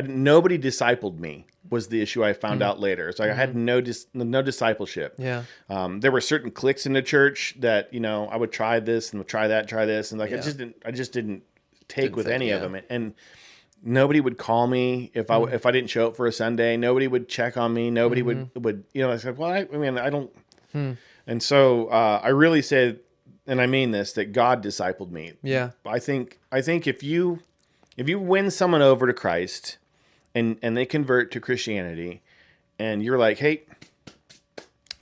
Nobody discipled me was the issue I found out later. It's like I had no discipleship. Yeah. There were certain cliques in the church that, I would try this and would try that and try this. And I just didn't take with any of them. And nobody would call me if I didn't show up for a Sunday. Nobody would check on me. Nobody would, I said, well, I don't. And so I really said, and I mean this, that God discipled me. Yeah. I think if you win someone over to Christ and they convert to Christianity, and you're like, hey,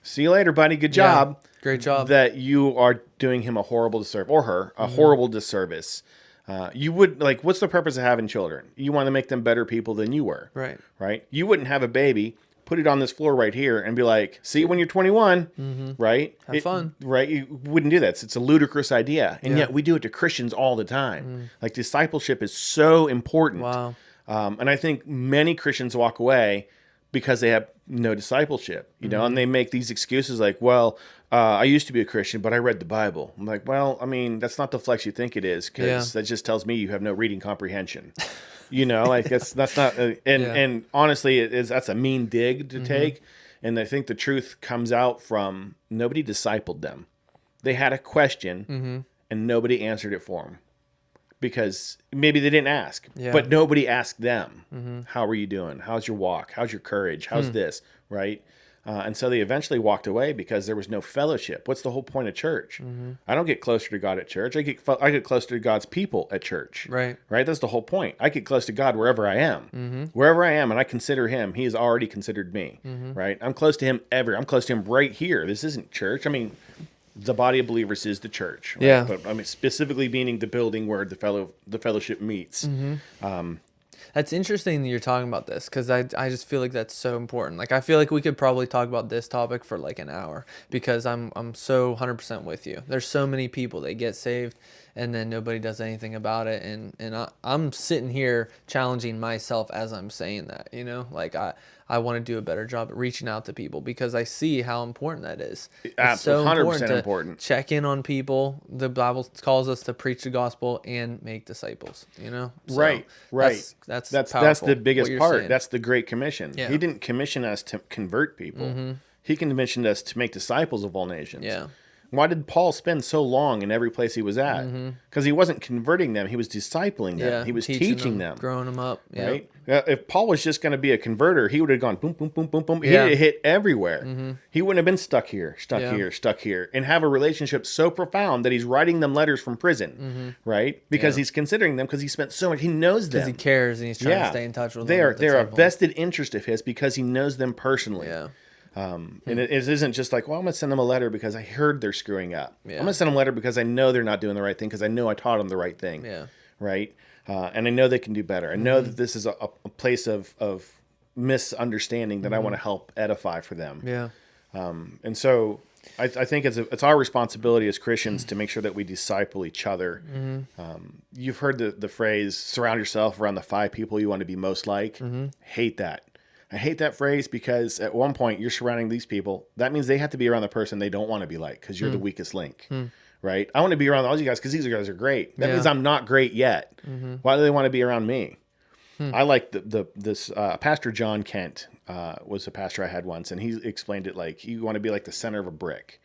see you later, buddy. Good job. Yeah. Great job. That you are doing him a horrible disservice, or her a horrible disservice. You would what's the purpose of having children? You want to make them better people than you were. Right. You wouldn't have a baby, put it on this floor right here, and be like, see you when you're 21, right? Have fun. Right? You wouldn't do that. It's a ludicrous idea. And yet we do it to Christians all the time. Like, discipleship is so important. Wow. And I think many Christians walk away because they have no discipleship, and they make these excuses like, well, I used to be a Christian, but I read the Bible. I'm like, well, I mean, that's not the flex you think it is, because that just tells me you have no reading comprehension. That's not, and honestly, that's a mean dig to take. And I think the truth comes out from nobody discipled them. They had a question and nobody answered it for them, because maybe they didn't ask, but nobody asked them. How are you doing? How's your walk? How's your courage? How's this? Right. And so they eventually walked away because there was no fellowship. What's the whole point of church? I don't get closer to God at church. I get closer to God's people at church. Right. Right? That's the whole point. I get close to God wherever I am. Wherever I am and I consider him, he has already considered me. Right? I'm close to him I'm close to him right here. This isn't church. I mean, the body of believers is the church. Right? Yeah. But I mean, specifically meaning the building where the fellowship meets. That's interesting that you're talking about this, because I just feel like that's so important. Like, I feel like we could probably talk about this topic for like an hour, because I'm so 100% with you. There's so many people that get saved and then nobody does anything about it, and I'm sitting here challenging myself as I'm saying that, you know, like I want to do a better job at reaching out to people, because I see how important that is. It's so 100% important. Check in on people. The Bible calls us to preach the gospel and make disciples, you know? So right. That's the biggest part. Saying. That's the Great Commission. Yeah. He didn't commission us to convert people. He commissioned us to make disciples of all nations. Yeah. Why did Paul spend so long in every place he was at? Because he wasn't converting them. He was discipling them. Yeah, He was teaching them. growing them up. Yeah. Right? If Paul was just going to be a converter, he would have gone boom, boom, boom, boom, boom. Yeah. He'd have hit everywhere. He wouldn't have been stuck here, stuck here, and have a relationship so profound that he's writing them letters from prison, right? Because he's considering them, because he spent so much. He knows them. Because he cares and he's trying to stay in touch with them. They're a vested interest of his, because he knows them personally. Yeah. And it isn't just like, well, I'm going to send them a letter because I heard they're screwing up. Yeah. I'm going to send them a letter because I know they're not doing the right thing, because I know I taught them the right thing. Yeah. Right? And I know they can do better. I know that this is a place of misunderstanding that I want to help edify for them. Yeah. And so I think it's our responsibility as Christians to make sure that we disciple each other. You've heard the phrase, surround yourself around the 5 people you want to be most like. Hate that. I hate that phrase, because at one point you're surrounding these people. That means they have to be around the person they don't want to be like, because you're the weakest link. Right? I want to be around all you guys because these guys are great. That means I'm not great yet. Why do they want to be around me? I like this Pastor John Kent was a pastor I had once, and he explained it like you want to be like the center of a brick,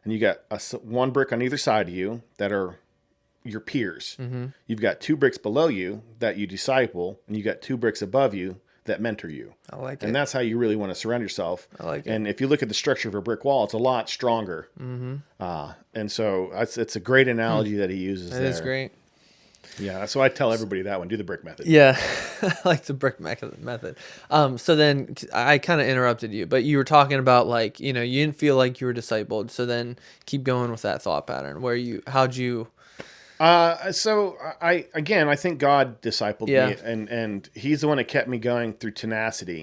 and you got one brick on either side of you that are your peers. You've got 2 bricks below you that you disciple, and you got 2 bricks above you that mentor you. I like it. And that's how you really want to surround yourself. I like it. And if you look at the structure of a brick wall, it's a lot stronger. And so it's a great analogy that he uses there. That is great. Yeah, so I tell everybody that one. Do the brick method. Yeah, I like the brick method. So then I kind of interrupted you, but you were talking about, like, you know, you didn't feel like you were discipled. So then keep going with that thought pattern. How'd you... So I think God discipled me, and he's the one that kept me going through tenacity.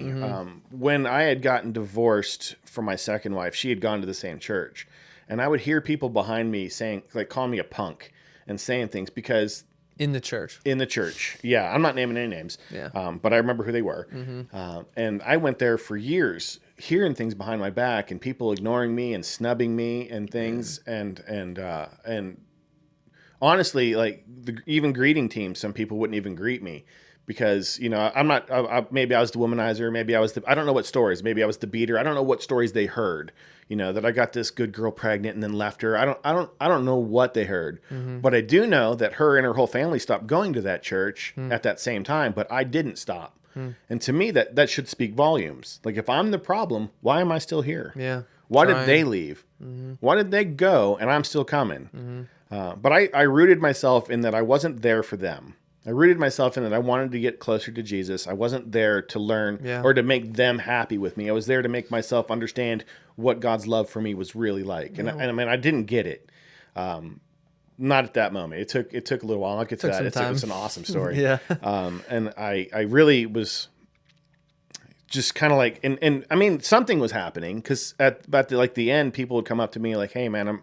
When I had gotten divorced from my second wife, she had gone to the same church, and I would hear people behind me saying, like, calling me a punk and saying things because in the church. Yeah. I'm not naming any names. Yeah. But I remember who they were. And I went there for years, hearing things behind my back and people ignoring me and snubbing me and things. And honestly, like even greeting teams, some people wouldn't even greet me because, you know, I'm not, maybe I was the womanizer. Maybe I was I don't know what stories. Maybe I was the beater. I don't know what stories they heard, you know, that I got this good girl pregnant and then left her. I don't know what they heard, but I do know that her and her whole family stopped going to that church at that same time, but I didn't stop. And to me, that should speak volumes. Like, if I'm the problem, why am I still here? Yeah. Why did they leave? Why did they go and I'm still coming? But I rooted myself in that I wasn't there for them. I rooted myself in that I wanted to get closer to Jesus. I wasn't there to learn or to make them happy with me. I was there to make myself understand what God's love for me was really like. And I mean, I didn't get it. Not at that moment. It took a little while. I'll get to that. It's an awesome story. Yeah. And I really was just kind of like, and I mean, something was happening because at about the end, people would come up to me like, "Hey, man,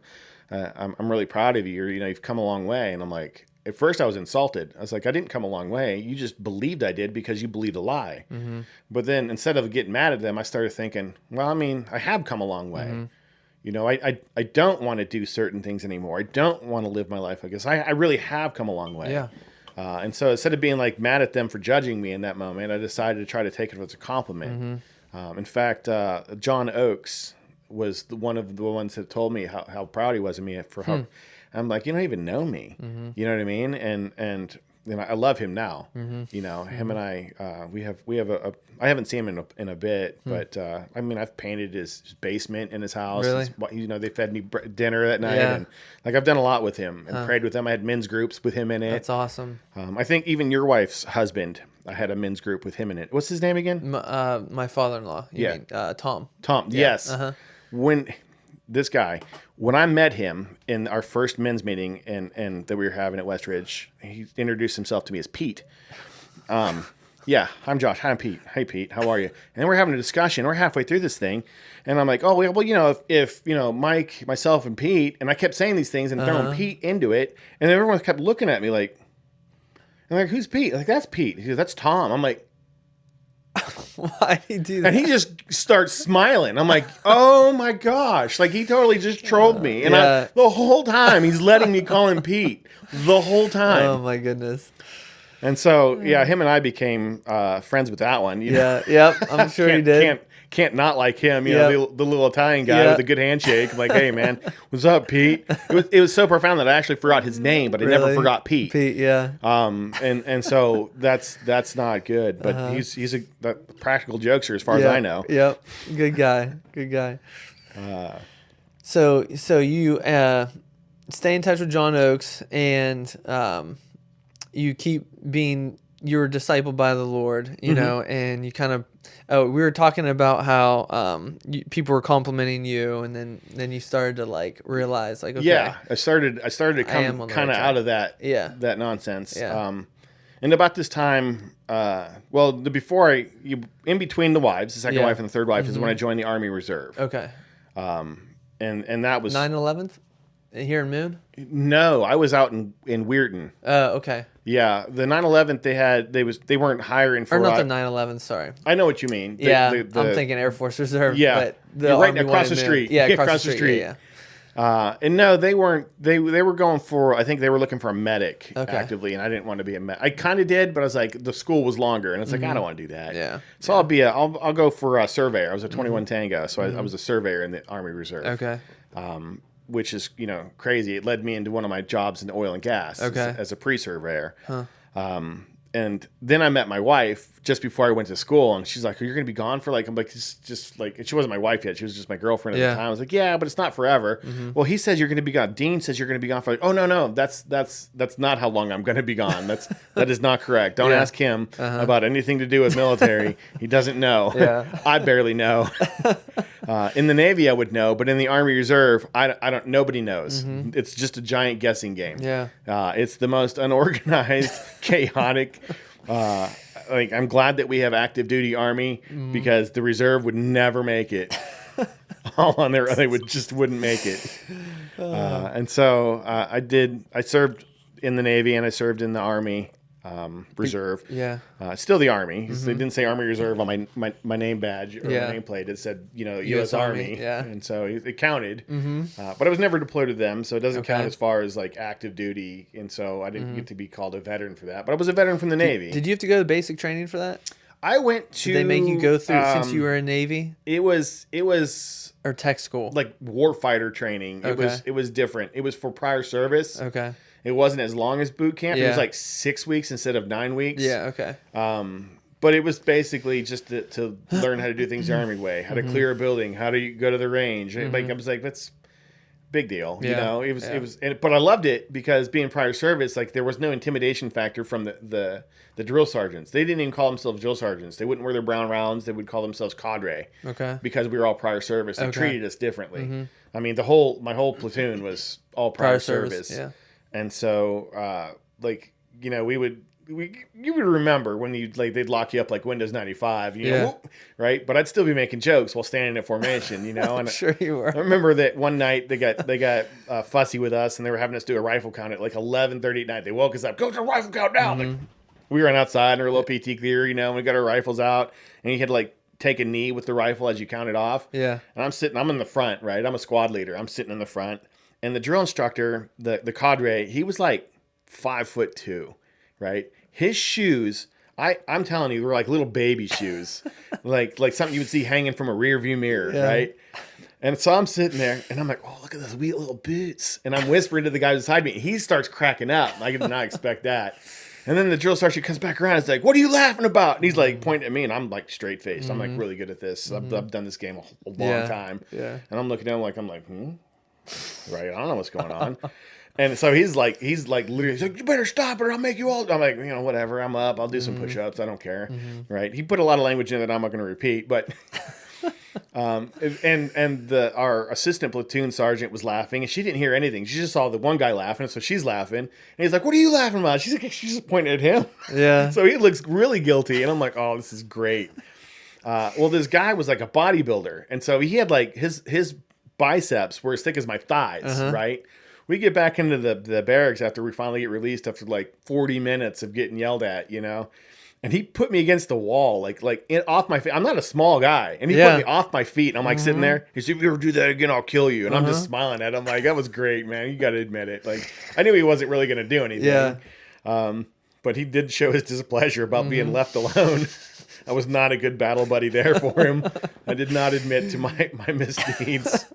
I'm really proud of you. Or, you know, you've come a long way." And I'm like, at first I was insulted. I was like, I didn't come a long way. You just believed I did because you believed a lie. But then instead of getting mad at them, I started thinking, well, I mean, I have come a long way. You know, I don't want to do certain things anymore. I don't want to live my life like this. I really have come a long way. Yeah. And so instead of being like mad at them for judging me in that moment, I decided to try to take it as a compliment. In fact, John Oakes was one of the ones that told me how proud he was of me for how I'm like, you don't even know me. You know what I mean? And and I love him now. Mm-hmm. You know, him and I, we have a I haven't seen him in a bit, but I mean, I've painted his basement in his house. Really? You know, they fed me dinner that night, Yeah. and like I've done a lot with him and prayed with him. I had men's groups with him in it. That's awesome. I think even your wife's husband, I had a men's group with him in it. What's his name again? My father-in-law. You mean, Tom. Tom. Yeah. Yes. When this guy, when I met him in our first men's meeting and that we were having at Westridge, he introduced himself to me as Pete. Yeah, I'm Josh. Hi, I'm Pete. Hey, Pete. How are you? And then we're having a discussion. We're halfway through this thing, and I'm like, oh, well, you know, if you know, Mike, myself, and Pete, and I kept saying these things and throwing Pete into it, and then everyone kept looking at me like, I'm like, who's Pete? Like, that's Pete. He goes, that's Tom. I'm like, why did he do that? and he just starts smiling. I'm like, oh my gosh. Like, he totally just trolled me. And the whole time, he's letting me call him Pete. The whole time. Oh, my goodness. And so, yeah, him and I became friends with that one. You know? Yep. I'm sure you did. Can't not like him. You know, the little Italian guy with a good handshake. I'm like, hey, man, what's up, Pete? It was so profound that I actually forgot his name, but I never forgot Pete. Pete, yeah. And so that's not good. But he's a practical jokester as far as I know. Yep. Good guy. Good guy. So you stay in touch with John Oakes, and you keep being, you were discipled by the Lord, you know, and you kind of, we were talking about how people were complimenting you, and then you started to like realize like, okay. Yeah, I started to come kind of out of that nonsense. Yeah. And about this time, in between the wives, the second wife and the third wife is when I joined the Army Reserve. Okay. And that was 9/11 here in Moon? No, I was out in Weirton. Okay. Yeah, the 9/11 they weren't hiring for. Or not the 9/11. Sorry. I know what you mean. I'm thinking Air Force Reserve. Yeah, but you're right across the street. Yeah, across the street. Yeah. And no, they weren't. They were going for. I think they were looking for a medic actively, and I didn't want to be a medic. I kind of did, but I was like, the school was longer, and it's like I don't want to do that. Yeah. So I'll go for a surveyor. I was a 21 Tango, so I was a surveyor in the Army Reserve. Okay. Which is, you know, crazy. It led me into one of my jobs in oil and gas as a pre-surveyor. And then I met my wife just before I went to school, and she's like, "You're going to be gone for like," I'm like, just like, and she wasn't my wife yet. She was just my girlfriend at the time. I was like, "Yeah, but it's not forever." Well, he says you're going to be gone. Dean says you're going to be gone for like, oh, no, that's not how long I'm going to be gone. That is not correct. Don't ask him about anything to do with military. He doesn't know. Yeah. I barely know. In the Navy, I would know, but in the Army Reserve, I don't. Nobody knows. It's just a giant guessing game. Yeah. It's the most unorganized, chaotic. Like, I'm glad that we have active duty Army because the Reserve would never make it. All on their own, they wouldn't make it. And so I served in the Navy and I served in the Army Reserve. Yeah. Still the Army. They didn't say Army Reserve on my name badge or my nameplate. It said, you know, U.S. Army. Yeah. And so it counted. But I was never deployed to them, so it doesn't count as far as like active duty. And so I didn't get to be called a veteran for that. But I was a veteran from the Navy. Did you have to go to basic training for that? I went to. Did they make you go through since you were in Navy? It was or tech school, like warfighter training. It was different. It was for prior service. Okay. It wasn't as long as boot camp. It was like 6 weeks instead of 9 weeks. Yeah. Okay. But it was basically just to learn how to do things the Army way, how to clear a building, how to go to the range. Like I was like, that's big deal. You know, it was. But I loved it because being prior service, like there was no intimidation factor from the drill sergeants. They didn't even call themselves drill sergeants. They wouldn't wear their brown rounds. They would call themselves cadre. Okay. Because we were all prior service. They treated us differently. I mean, my whole platoon was all prior service. Yeah. And so, like, you know, you would remember when they'd lock you up like Windows 95, you know, right? But I'd still be making jokes while standing at formation, you know. And sure you were. I remember that one night they got fussy with us, and they were having us do a rifle count at like 11:30 at night. They woke us up, go to the rifle count now. Like, we were outside in our little PT clear, you know, and we got our rifles out, and you had to like take a knee with the rifle as you counted off. Yeah. And I'm in the front, right? I'm a squad leader. I'm sitting in the front. And the drill instructor, the cadre, he was like 5'2", right? His shoes, I'm telling you, were like little baby shoes, like something you would see hanging from a rear view mirror, right? And so I'm sitting there, and I'm like, oh, look at those wee little boots. And I'm whispering to the guy beside me. He starts cracking up. I did not expect that. And then the drill sergeant comes back around. It's like, what are you laughing about? And he's like pointing at me, and I'm like straight faced. I'm like really good at this. I've done this game a long time. Yeah. And I'm looking at him like, right. I don't know what's going on. And so he's like literally, he's like, you better stop it or I'll make you all. I'm like, whatever. I'm up. I'll do some push-ups. I don't care. Right. He put a lot of language in that I'm not going to repeat, but. Our assistant platoon sergeant was laughing, and she didn't hear anything. She just saw the one guy laughing, so she's laughing. And he's like, "What are you laughing about?" She's just pointing at him. Yeah. So he looks really guilty, and I'm like, "Oh, this is great." Well, this guy was like a bodybuilder, and so he had like his biceps were as thick as my thighs. Right. We get back into the barracks after we finally get released after like 40 minutes of getting yelled at, And he put me against the wall, like off my feet. I'm not a small guy, and he put me off my feet. And I'm like sitting there. He said, "If you ever do that again, I'll kill you." And I'm just smiling at him, like, "That was great, man. You got to admit it." Like, I knew he wasn't really going to do anything. Yeah. But he did show his displeasure about being left alone. I was not a good battle buddy there for him. I did not admit to my misdeeds.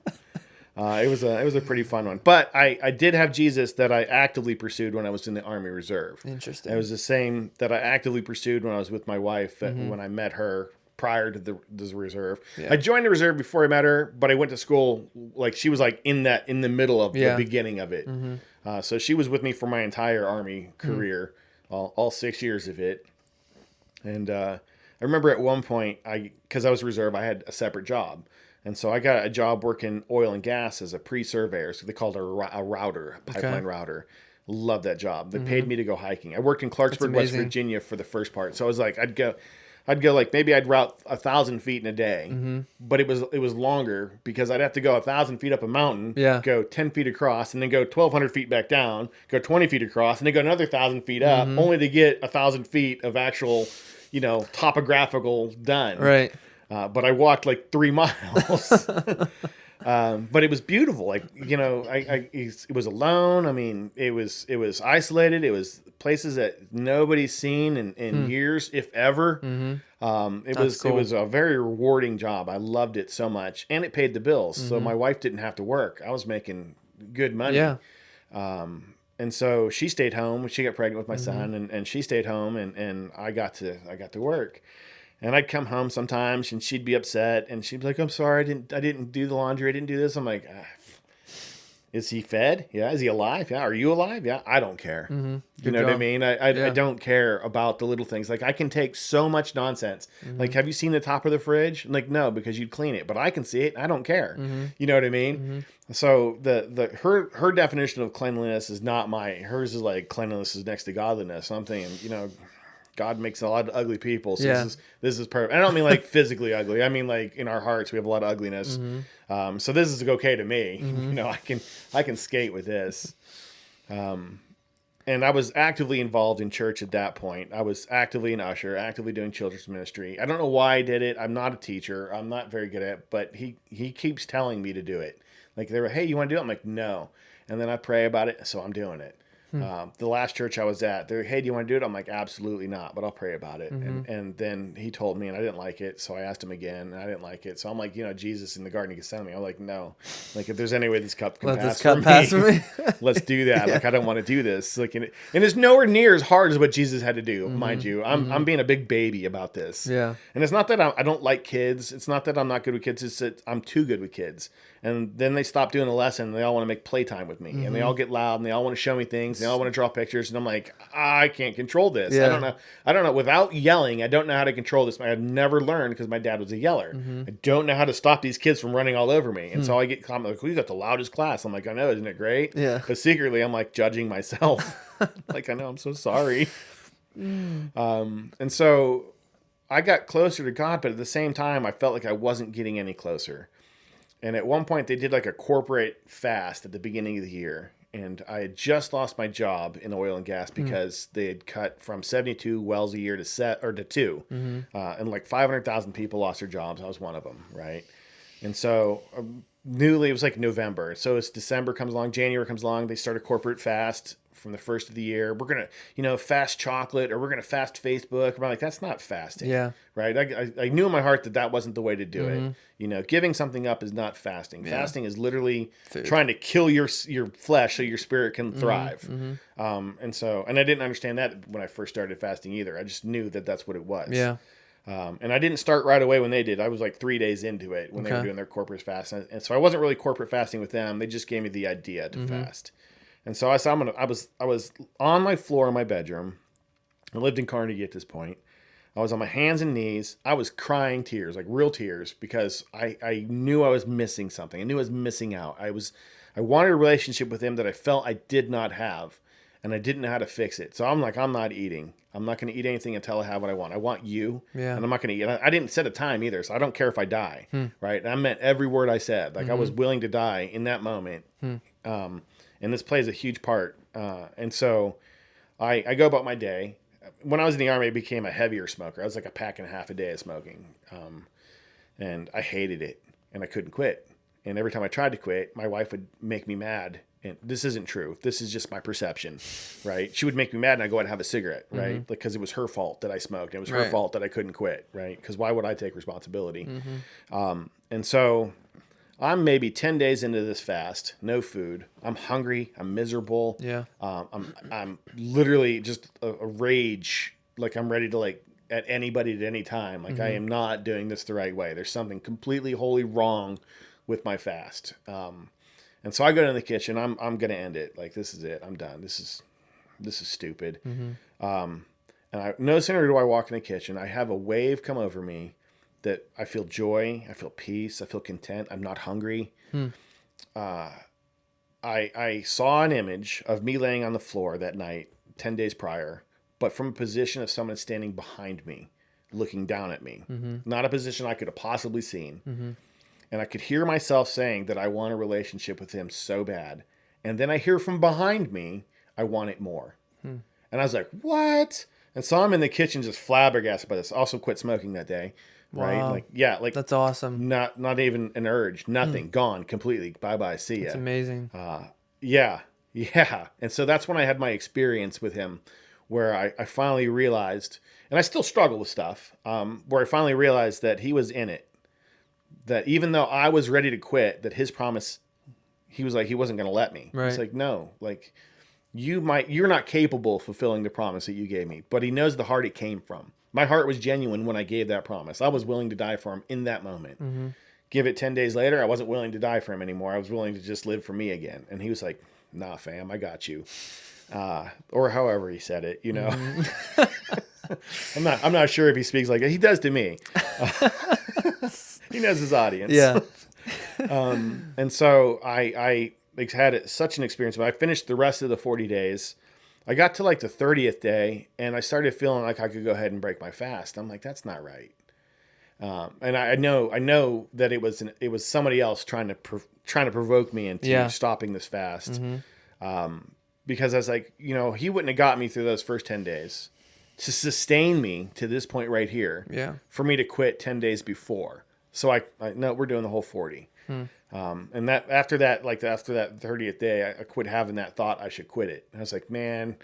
It was a pretty fun one. But I did have Jesus that I actively pursued when I was in the Army Reserve. Interesting. It was the same that I actively pursued when I was with my wife, when I met her prior to the reserve. Yeah. I joined the reserve before I met her, but I went to school, like she was like in the middle of the beginning of it. So she was with me for my entire Army career, all 6 years of it. And I remember at one point, because I was reserve, I had a separate job. And so I got a job working oil and gas as a pre-surveyor. So they called it a router, a pipeline router. Love that job. They paid me to go hiking. I worked in Clarksburg, West Virginia for the first part. So I was like, I'd go like maybe I'd route 1,000 feet in a day, but it was longer because I'd have to go 1,000 feet up a mountain, go 10 feet across, and then go 1,200 feet back down, go 20 feet across, and then go another 1,000 feet up, only to get 1,000 feet of actual, topographical done. Right. But I walked like 3 miles. But it was beautiful. Like, it was alone. I mean, it was isolated. It was places that nobody's seen in years, if ever. It was a very rewarding job. I loved it so much, and it paid the bills. So my wife didn't have to work. I was making good money. Yeah. And so she stayed home. She got pregnant with my son, and she stayed home, and I got to work. And I'd come home sometimes, and she'd be upset, and she'd be like, "I'm sorry, I didn't do the laundry, I didn't do this." I'm like, "Is he fed? Yeah. Is he alive? Yeah. Are you alive? Yeah. I don't care." You know what I mean? I don't care about the little things. Like, I can take so much nonsense. Like, have you seen the top of the fridge? Like, no, because you'd clean it, but I can see it. And I don't care. You know what I mean? So her definition of cleanliness is not hers is like cleanliness is next to godliness. I'm thinking, God makes a lot of ugly people. So this is perfect. I don't mean like physically ugly. I mean like in our hearts we have a lot of ugliness. So this is okay to me. I can skate with this. And I was actively involved in church at that point. I was actively an usher, actively doing children's ministry. I don't know why I did it. I'm not a teacher. I'm not very good at it, but he keeps telling me to do it. Like they were, "Hey, you want to do it?" I'm like, "No." And then I pray about it, so I'm doing it. The last church I was at, they're, "Hey, do you want to do it?" I'm like, "Absolutely not, but I'll pray about it." And then he told me, and I didn't like it, so I asked him again, and I didn't like it. So I'm like, Jesus in the Garden of Gethsemane. I'm like, "No, like if there's any way this cup can pass for me, let's do that." Like I don't want to do this. Like, and it's nowhere near as hard as what Jesus had to do, mind you. I'm being a big baby about this. Yeah. And it's not that I don't like kids. It's not that I'm not good with kids. It's that I'm too good with kids. And then they stop doing the lesson, and they all want to make playtime with me, and they all get loud, and they all want to show me things. They all want to draw pictures, and I'm like, I can't control this. Yeah. I don't know. Without yelling, I don't know how to control this. I've never learned because my dad was a yeller. I don't know how to stop these kids from running all over me. And so I get comments like, "We got the loudest class." I'm like, "I know, isn't it great?" Yeah. But secretly, I'm like judging myself. Like, I know, I'm so sorry. And so I got closer to God, but at the same time, I felt like I wasn't getting any closer. And at one point, they did like a corporate fast at the beginning of the year. And I had just lost my job in oil and gas because they had cut from 72 wells a year to 2. And like 500,000 people lost their jobs. I was one of them, right? And so newly, it was like November. So it's December comes along, January comes along. They start a corporate fast from the first of the year. We're going to, fast chocolate, or we're going to fast Facebook. I'm like, that's not fasting. Yeah. Right. I knew in my heart that wasn't the way to do it. Giving something up is not fasting. Yeah. Fasting is literally Food. trying to kill your flesh so your spirit can thrive. And I didn't understand that when I first started fasting either. I just knew that that's what it was. Yeah. And I didn't start right away when they did. I was like 3 days into it when they were doing their corporate fast. And so I wasn't really corporate fasting with them. They just gave me the idea to fast. And so I was on my floor in my bedroom. I lived in Carnegie at this point. I was on my hands and knees. I was crying tears, like real tears, because I knew I was missing something. I knew I was missing out. I wanted a relationship with him that I felt I did not have, and I didn't know how to fix it. So I'm like, I'm not eating. I'm not going to eat anything until I have what I want. I want you, and I'm not going to eat. I didn't set a time either, so I don't care if I die, right? And I meant every word I said. Like I was willing to die in that moment. And this plays a huge part. And so I go about my day. When I was in the Army, I became a heavier smoker. I was like a pack and a half a day of smoking. And I hated it, and I couldn't quit. And every time I tried to quit, my wife would make me mad. And this isn't true. This is just my perception, right? She would make me mad, and I'd go out and have a cigarette, right? Because it was her fault that I smoked. It was her fault that I couldn't quit, right? Because why would I take responsibility? And so I'm maybe 10 days into this fast, no food. I'm hungry. I'm miserable. Yeah. I'm literally just a rage. Like I'm ready to at anybody at any time. Like I am not doing this the right way. There's something completely wholly wrong with my fast. And so I go in the kitchen. I'm going to end it. Like, this is it. I'm done. This is stupid. And no sooner do I walk in the kitchen, I have a wave come over me that I feel joy, I feel peace, I feel content. I'm not hungry. I saw an image of me laying on the floor that night, 10 days prior, but from a position of someone standing behind me, looking down at me. Not a position I could have possibly seen. And I could hear myself saying that I want a relationship with him so bad. And then I hear from behind me, I want it more. And I was like, what? And so I'm in the kitchen just flabbergasted by this. Also quit smoking that day. Wow. Right? That's awesome. Not even an urge. Nothing. Gone completely. Bye-bye. See ya. That's amazing. Yeah. And so that's when I had my experience with him, where I finally realized, and I still struggle with stuff, where I finally realized that he was in it. That even though I was ready to quit, that his promise, he was like, he wasn't going to let me. Right. It's like, no, like you're not capable of fulfilling the promise that you gave me, but he knows the heart it came from. My heart was genuine when I gave that promise. I was willing to die for him in that moment. Give it 10 days later, I wasn't willing to die for him anymore. I was willing to just live for me again. And he was like, nah, fam, I got you. Or however he said it, I'm not sure if he speaks like that. He does to me. He knows his audience. Yeah. And so I had such an experience. When I finished the rest of the 40 days, I got to like the 30th day, and I started feeling like I could go ahead and break my fast. I'm like, that's not right. And I know that it was somebody else trying to provoke me into stopping this fast. Because I was like, he wouldn't have got me through those first 10 days to sustain me to this point right here. Yeah. For me to quit 10 days before. So I no, we're doing the whole 40. And that after that 30th day, I quit having that thought I should quit it. And I was like, man,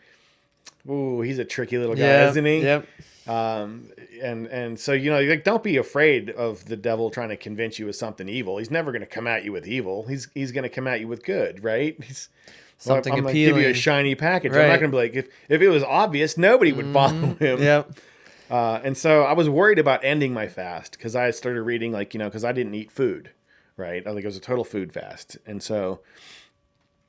ooh, he's a tricky little guy, isn't he? Yep. And so, don't be afraid of the devil trying to convince you of something evil. He's never going to come at you with evil. He's going to come at you with good, right? Something I'm appealing. Give you a shiny package. Right. I'm not going to be like, if it was obvious, nobody would follow him. Yep. And so I was worried about ending my fast because I started reading because I didn't eat food, right? It was a total food fast. And so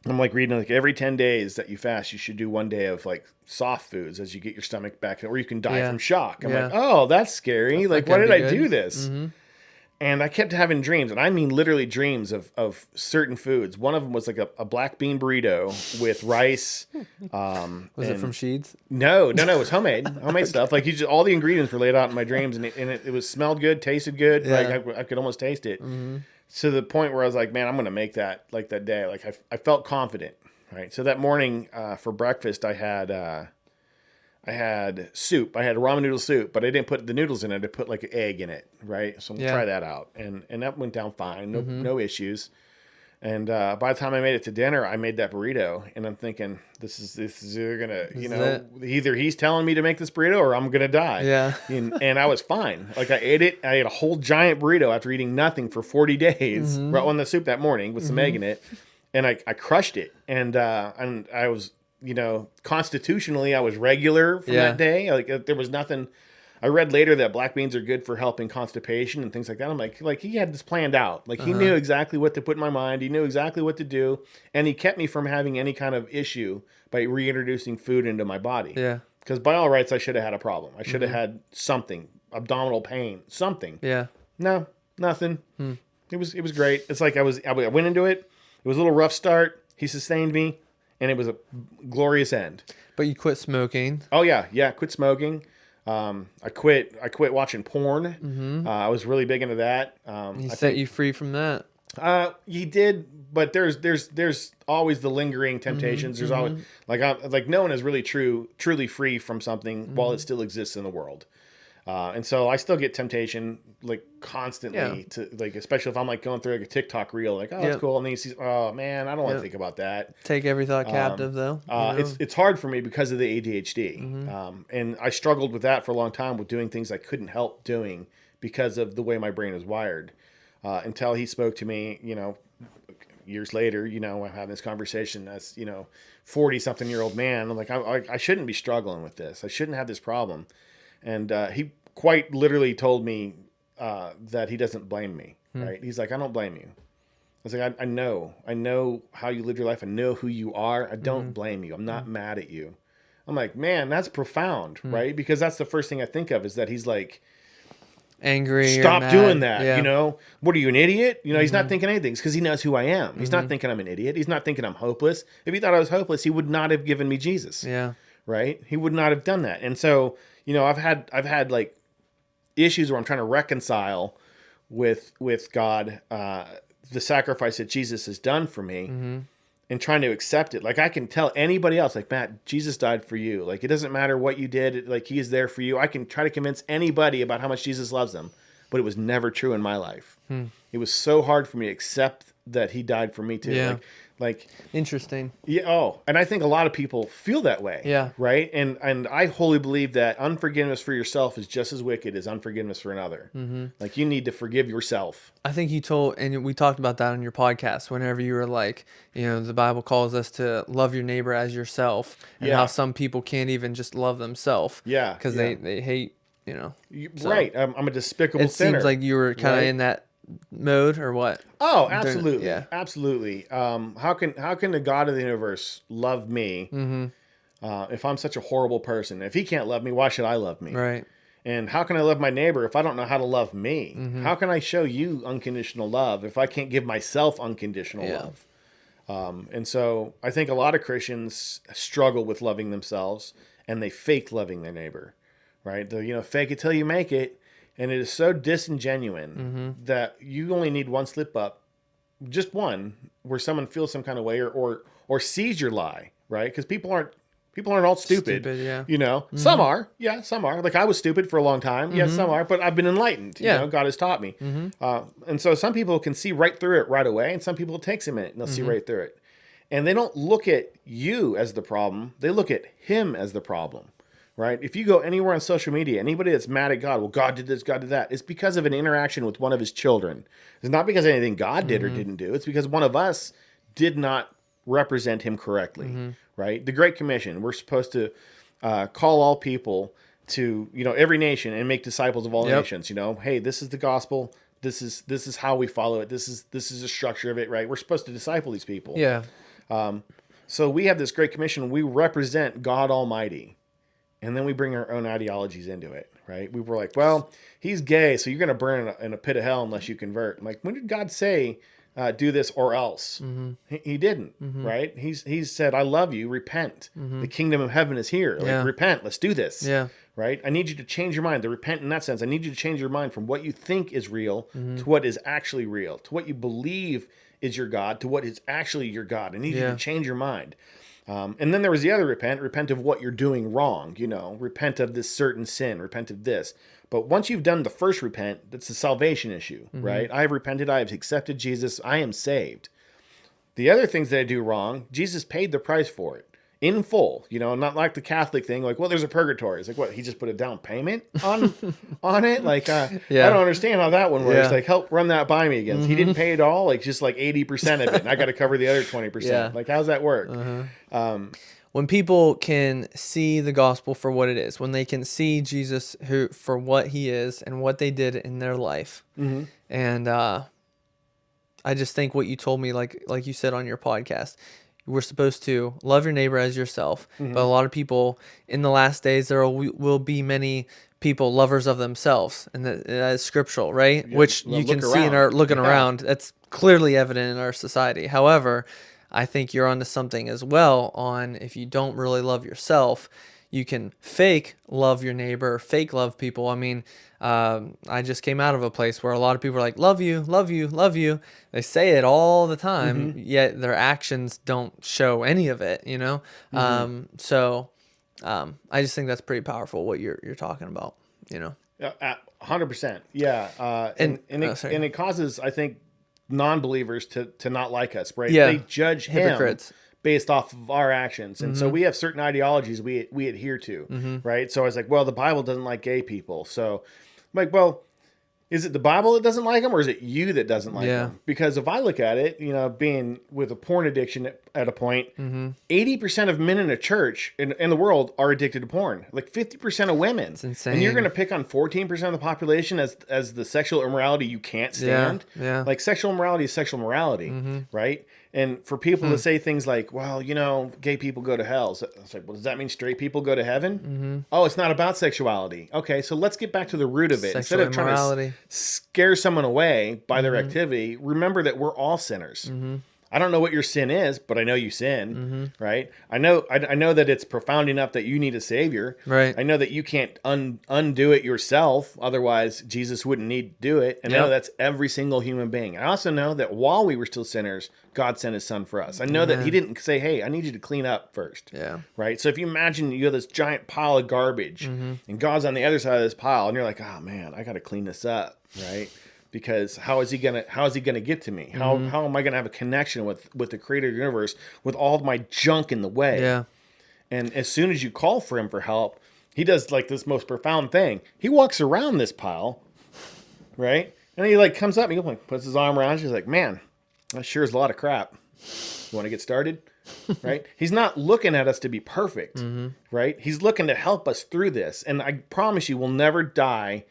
I'm reading every 10 days that you fast, you should do 1 day of soft foods as you get your stomach back, or you can die from shock. I'm like, oh, that's scary. Why did I do this? And I kept having dreams, and I mean literally dreams of certain foods. One of them was a black bean burrito with rice. Was it from Sheeds? No, it was homemade stuff. All the ingredients were laid out in my dreams, and it was smelled good, tasted good. Yeah. I could almost taste it. To the point where I was like, man, I'm going to make that that day. I felt confident, right? So that morning for breakfast, I I had soup. I had ramen noodle soup, but I didn't put the noodles in it. I put like an egg in it, right? So I'm gonna try that out, and that went down fine. No issues. And by the time I made it to dinner, I made that burrito, and I'm thinking, this is either gonna, either he's telling me to make this burrito or I'm gonna die. Yeah. and I was fine. Like I ate it. I ate a whole giant burrito after eating nothing for 40 days. Right on the soup that morning with some egg in it, and I crushed it. And I was, constitutionally I was regular from that day. Like there was nothing. I read later that black beans are good for helping constipation and things like that. I'm like he had this planned out. Like he knew exactly what to put in my mind. He knew exactly what to do. And he kept me from having any kind of issue by reintroducing food into my body. Yeah. Because by all rights, I should have had a problem. I should have had something, abdominal pain, something. Yeah. No, nothing. It was great. It's like I went into it. It was a little rough start. He sustained me, and it was a glorious end. But you quit smoking. Oh yeah. Quit smoking. I quit watching porn. I was really big into that. He set you free from that. He did, but there's always the lingering temptations. There's always like no one is really truly free from something while it still exists in the world. And so I still get temptation like constantly to like, especially if I'm like going through like a TikTok reel, like, oh, that's cool. And then you see, oh man, I don't want to think about that. Take every thought captive though. It's hard for me because of the ADHD. And I struggled with that for a long time with doing things I couldn't help doing because of the way my brain is wired. Until he spoke to me, years later, I'm having this conversation as, 40-something-year-old man. I'm like, I shouldn't be struggling with this. I shouldn't have this problem. And he quite literally told me that he doesn't blame me, right? He's like, I don't blame you. I was like, I know how you live your life. I know who you are. I don't blame you. I'm not mad at you. I'm like, man, that's profound, right? Because that's the first thing I think of is that he's like, angry. Stop doing that. Yeah. What are you, an idiot? He's not thinking anything. It's because he knows who I am. He's not thinking I'm an idiot. He's not thinking I'm hopeless. If he thought I was hopeless, he would not have given me Jesus. Yeah. Right? He would not have done that. And so, I've had like issues where I'm trying to reconcile with God, the sacrifice that Jesus has done for me, and trying to accept it. Like I can tell anybody else, like, Matt, Jesus died for you. Like it doesn't matter what you did. Like he is there for you. I can try to convince anybody about how much Jesus loves them, but it was never true in my life. It was so hard for me to accept that he died for me too. Yeah. Like interesting. Yeah. Oh, and I think a lot of people feel that way. Yeah. Right. And I wholly believe that unforgiveness for yourself is just as wicked as unforgiveness for another. Like you need to forgive yourself. I think you told, and we talked about that on your podcast, whenever you were like, the Bible calls us to love your neighbor as yourself, and how some people can't even just love themselves. Yeah. Because they hate, So right. I'm a despicable sinner. It seems like you were kind of in that mode or what? Oh, absolutely. Absolutely. How can the God of the universe love me if I'm such a horrible person? If he can't love me, why should I love me? Right. And how can I love my neighbor if I don't know how to love me? How can I show you unconditional love if I can't give myself unconditional love? And so I think a lot of Christians struggle with loving themselves, and they fake loving their neighbor, right? Fake it till you make it. And it is so disingenuous that you only need one slip up, just one, where someone feels some kind of way or sees your lie, right? Because people aren't all stupid. Some are. Yeah, some are. Like I was stupid for a long time. Yeah, some are, but I've been enlightened. God has taught me. And so some people can see right through it right away, and some people it takes a minute and they'll see right through it. And they don't look at you as the problem. They look at him as the problem. Right? If you go anywhere on social media, anybody that's mad at God, well, God did this, God did that, it's because of an interaction with one of his children. It's not because of anything God did or didn't do. It's because one of us did not represent him correctly. Right? The Great Commission, we're supposed to call all people to, every nation and make disciples of all nations. Hey, this is the gospel. This is how we follow it. This is the structure of it, right? We're supposed to disciple these people. Yeah. So we have this Great Commission. We represent God Almighty. And then we bring our own ideologies into it, right? We were like, well, he's gay, so you're going to burn in a pit of hell unless you convert. I'm like, when did God say, do this or else? He didn't, right? He said, I love you, repent. The kingdom of heaven is here. Like, repent, let's do this. Yeah. Right? I need you to change your mind. To repent in that sense, I need you to change your mind from what you think is real to what is actually real, to what you believe is your God, to what is actually your God. I need you to change your mind. And then there was the other repent of what you're doing wrong, repent of this certain sin, repent of this. But once you've done the first repent, that's a salvation issue, right? I have repented, I have accepted Jesus, I am saved. The other things that I do wrong, Jesus paid the price for it in full, not like the Catholic thing, like, well, there's a purgatory. It's like, what, he just put a down payment on it? Like, I don't understand how that one works. Like, help run that by me again. He didn't pay it all, like just like 80% of it, and I got to cover the other 20%. Like, how's that work? When people can see the gospel for what it is, when they can see Jesus for what he is and what they did in their life. And I just think what you told me, like you said on your podcast, we're supposed to love your neighbor as yourself. But a lot of people in the last days, there will be many people lovers of themselves, and that is scriptural, right? Which you can see in our looking around. That's clearly evident in our society. However, I think you're onto something as well on if you don't really love yourself, you can fake love your neighbor, fake love people. I mean, I just came out of a place where a lot of people are like, love you, love you, love you. They say it all the time, yet their actions don't show any of it, So I just think that's pretty powerful what you're talking about, 100%. Yeah. And it causes, I think, non-believers to not like us, right? Yeah. They judge Hypocrites. him based off of our actions. And so we have certain ideologies we adhere to, right? So I was like, well, the Bible doesn't like gay people. So I'm like, well, is it the Bible that doesn't like them, or is it you that doesn't like them? Because if I look at it, being with a porn addiction at a point, 80% of men in a church in the world are addicted to porn. Like 50% of women. It's insane. And you're going to pick on 14% of the population as the sexual immorality you can't stand. Yeah. Like sexual morality is sexual morality, right? And for people to say things like, well, gay people go to hell. So it's like, well, does that mean straight people go to heaven? Oh, it's not about sexuality. Okay, so let's get back to the root of it. Sexual Instead of trying to scare someone away by their activity, remember that we're all sinners. I don't know what your sin is, but I know you sin, right? I know that it's profound enough that you need a savior. Right. I know that you can't undo it yourself. Otherwise, Jesus wouldn't need to do it. And I know that's every single human being. I also know that while we were still sinners, God sent his son for us. I know that he didn't say, hey, I need you to clean up first. Yeah. Right? So if you imagine you have this giant pile of garbage and God's on the other side of this pile and you're like, oh man, I got to clean this up, right? Because how is he gonna get to me? How am I gonna have a connection with the creator of the universe with all of my junk in the way? Yeah. And as soon as you call for him for help, he does like this most profound thing. He walks around this pile, right? And he like comes up and he like puts his arm around you. He's like, man, that sure is a lot of crap. You want to get started? Right? He's not looking at us to be perfect, right? He's looking to help us through this. And I promise you, we'll never die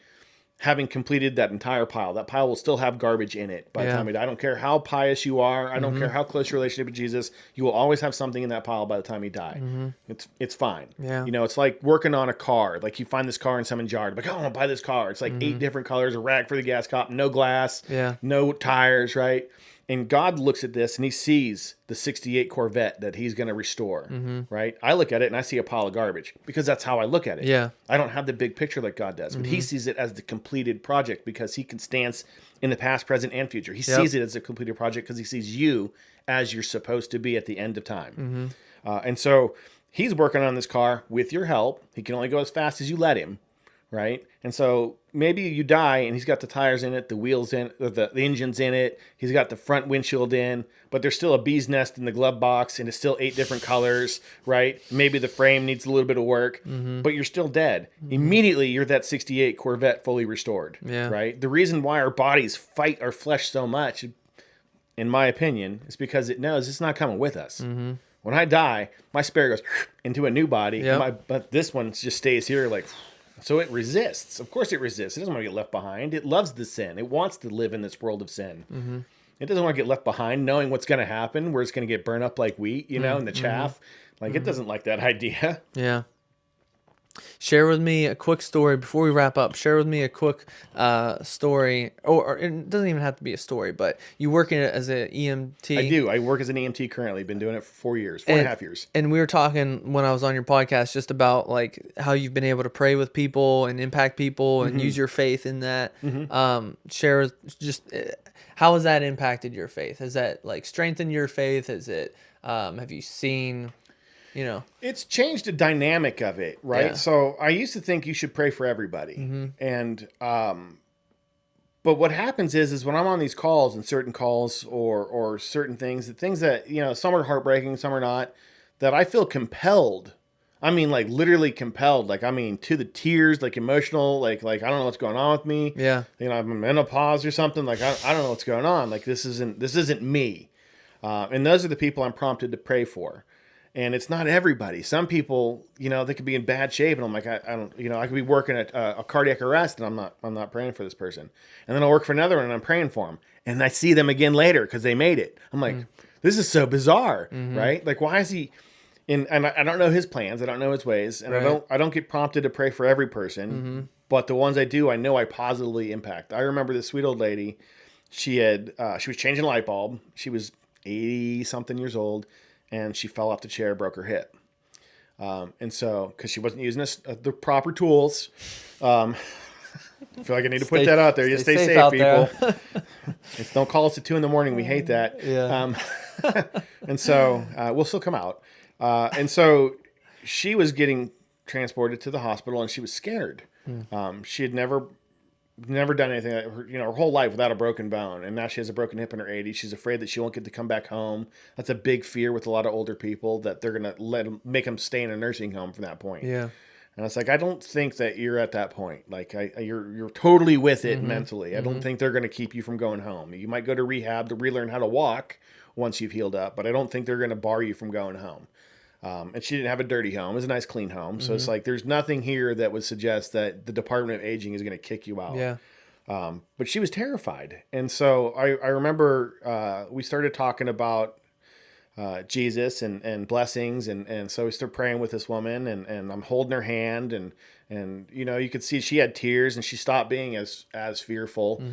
having completed that entire pile. That pile will still have garbage in it by the time we die. I don't care how pious you are. I don't care how close your relationship with Jesus. You will always have something in that pile by the time you die. It's fine. Yeah. It's like working on a car. Like you find this car in someone's yard. Like, oh, I want to buy this car. It's like 8 different colors, a rag for the gas cop, no glass, no tires, right? And God looks at this and he sees the 68 Corvette that he's going to restore, right? I look at it and I see a pile of garbage because that's how I look at it. Yeah. I don't have the big picture like God does, but he sees it as the completed project because he can stance in the past, present, and future. He sees it as a completed project because he sees you as you're supposed to be at the end of time. And so he's working on this car with your help. He can only go as fast as you let him, right? And so maybe you die and he's got the tires in it, the wheels in, the engine's in it. He's got the front windshield in, but there's still a bee's nest in the glove box and it's still 8 different colors, right? Maybe the frame needs a little bit of work, but you're still dead. Immediately, you're that 68 Corvette fully restored, right? The reason why our bodies fight our flesh so much, in my opinion, is because it knows it's not coming with us. When I die, my spirit goes into a new body, but this one just stays here like... So it resists. Of course it resists. It doesn't want to get left behind. It loves the sin. It wants to live in this world of sin. It doesn't want to get left behind knowing what's going to happen, where it's going to get burned up like wheat, in the chaff. Like it doesn't like that idea. Yeah. Share with me a quick story before we wrap up. Share with me a quick story, or it doesn't even have to be a story, but you work in it as an EMT. I do. I work as an EMT currently. Been doing it for 4 years, 4.5 years. And we were talking when I was on your podcast just about like how you've been able to pray with people and impact people and use your faith in that. Share just how has that impacted your faith? Has that like strengthened your faith? Has it? Have you seen? you know. It's changed the dynamic of it, right? Yeah. So I used to think you should pray for everybody. And, but what happens is when I'm on these calls and certain calls or certain things, the things that, you know, some are heartbreaking, some are not, that I feel compelled. I mean, like literally compelled, like, I mean, to the tears, like emotional, like, I don't know what's going on with me. Yeah. You know, I'm in menopause or something. Like, I don't know what's going on. Like, this isn't me. And those are the people I'm prompted to pray for. And it's not everybody. Some people, you know, they could be in bad shape, and I'm like, I don't, you know, I could be working at a cardiac arrest, and I'm not praying for this person. And then I'll work for another one, and I'm praying for them, and I see them again later because they made it. I'm like, this is so bizarre, right? Like, why is he? And I don't know his plans, I don't know his ways, and Right. I don't get prompted to pray for every person, but the ones I do, I know I positively impact. I remember this sweet old lady. She was changing a light bulb. She was 80 something years old. And she fell off the chair, broke her hip. And so, because she wasn't using the proper tools, I feel like I need to put that out there. You stay safe, out people. there. Don't call us at 2 a.m. We hate that. Yeah. And so we'll still come out. And so she was getting transported to the hospital, and she was scared. She had never done anything, her whole life without a broken bone, and now she has a broken hip in her 80s. She's afraid that she won't get to come back home. That's a big fear with a lot of older people, that they're gonna make them stay in a nursing home from that point. Yeah. And it's like, I don't think that you're at that point. Like, you're totally with it mentally. I don't think they're gonna keep you from going home. You might go to rehab to relearn how to walk once you've healed up, but I don't think they're gonna bar you from going home. And she didn't have a dirty home. It was a nice, clean home. So it's like, there's nothing here that would suggest that the Department of Aging is going to kick you out. Yeah. But she was terrified. And so I remember we started talking about Jesus and blessings. And so we started praying with this woman, and I'm holding her hand, and you know, you could see she had tears, and she stopped being as fearful.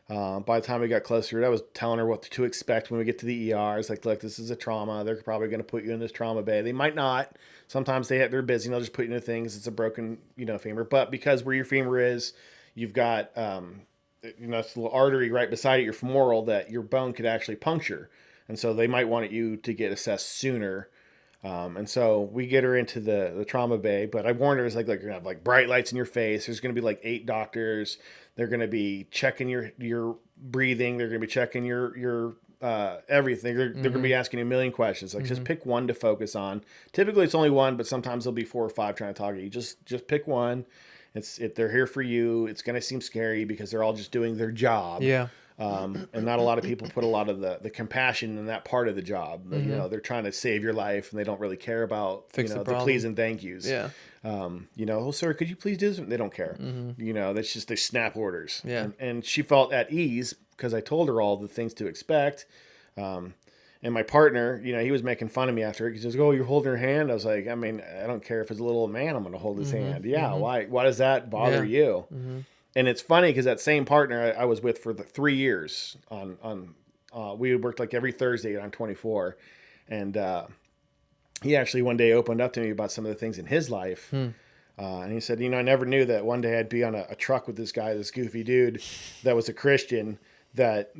By the time we got closer, I was telling her what to expect when we get to the ER. It's like, look, this is a trauma. They're probably going to put you in this trauma bay. They might not. Sometimes they're busy, and they'll just put you into things. It's a broken, you know, femur. But because where your femur is, you've got, you know, this little artery right beside it, your femoral, that your bone could actually puncture. And so they might want you to get assessed sooner. And so we get her into the trauma bay, but I warned her, it's like you're gonna have like bright lights in your face. There's going to be like 8 doctors. They're going to be checking your breathing. They're going to be checking your everything. They're going to be asking you a million questions. Like, just pick one to focus on. Typically it's only one, but sometimes there'll be 4 or 5 trying to talk to you. Just pick one. They're here for you. It's going to seem scary because they're all just doing their job. Yeah. And not a lot of people put a lot of the compassion in that part of the job. You know, they're trying to save your life, and they don't really care about the please and thank yous. Yeah. You know, oh, sir, could you please do this? They don't care. You know, that's just, they snap orders. Yeah. And she felt at ease because I told her all the things to expect. And my partner, you know, he was making fun of me after it. He says, oh, you're holding her hand? I was like, I mean, I don't care if it's a little man, I'm going to hold his hand. Yeah. Why does that bother you? And it's funny because that same partner I was with for the 3 years we worked like every Thursday on 24. And he actually one day opened up to me about some of the things in his life. And he said, you know, I never knew that one day I'd be on a truck with this guy, this goofy dude that was a Christian that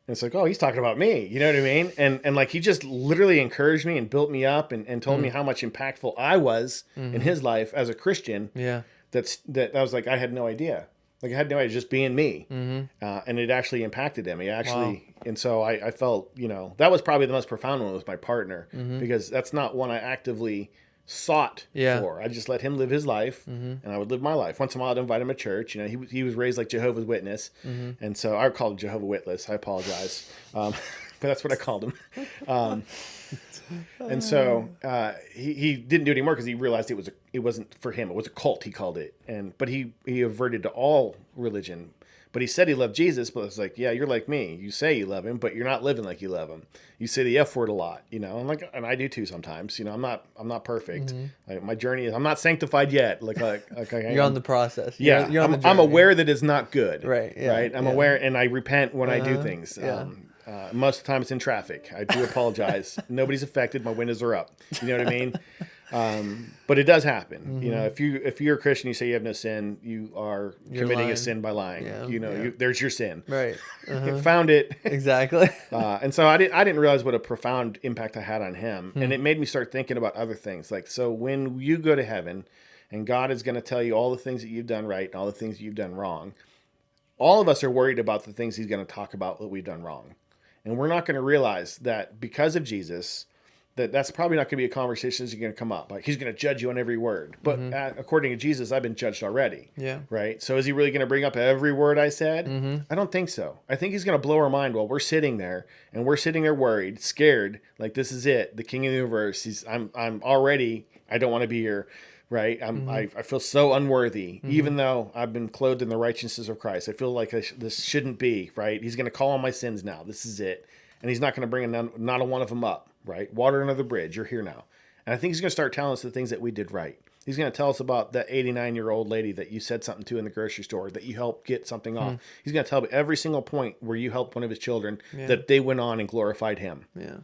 and it's like, oh, he's talking about me. You know what I mean? And like, he just literally encouraged me and built me up and told me how much impactful I was in his life as a Christian. Yeah. That I was like, I had no idea. Like, I had no idea, just being me. And it actually impacted him. And so I felt, you know, that was probably the most profound one with my partner, because that's not one I actively sought for. I just let him live his life, and I would live my life. Once in a while, I'd invite him to church. You know, he was raised like Jehovah's Witness, and so I called him Jehovah Witless. I apologize, but that's what I called him. And so he didn't do it anymore because he realized it wasn't for him. It was a cult, he called it, but he averted to all religion. But he said he loved Jesus, but it's like, yeah, you're like me. You say you love him, but you're not living like you love him. You say the F word a lot, you know, and I do too sometimes. You know, I'm not perfect. Like, my journey is, I'm not sanctified yet. Like You're on the process. Yeah, you're on the I'm aware that it's not good. Right. Yeah, right. I'm aware, and I repent when I do things. Yeah. Most of the time it's in traffic. I do apologize. Nobody's affected. My windows are up. You know what I mean? But it does happen. You know, if you're a Christian, you say you have no sin, you are committing lying. a sin by lying. Yeah, You know, yeah. there's your sin. Right. Found it. Exactly. And so I didn't realize what a profound impact I had on him. And it made me start thinking about other things. Like, so when you go to heaven and God is going to tell you all the things that you've done right and all the things you've done wrong, all of us are worried about the things he's going to talk about that we've done wrong. And we're not going to realize that because of Jesus, that's probably not going to be a conversation that's going to come up. Like, he's going to judge you on every word. But according to Jesus, I've been judged already. Yeah. Right? So is he really going to bring up every word I said? I don't think so. I think he's going to blow our mind while we're sitting there, and we're sitting there worried, scared, like this is it, the King of the universe. I'm already, I don't want to be here. Right? I feel so unworthy, even though I've been clothed in the righteousness of Christ. I feel like this shouldn't be, right? He's going to call on my sins now. This is it. And he's not going to bring not a one of them up, right? Water under the bridge. You're here now. And I think he's going to start telling us the things that we did right. He's going to tell us about that 89-year-old lady that you said something to in the grocery store, that you helped get something off. He's going to tell me every single point where you helped one of his children, that they went on and glorified him. Yeah.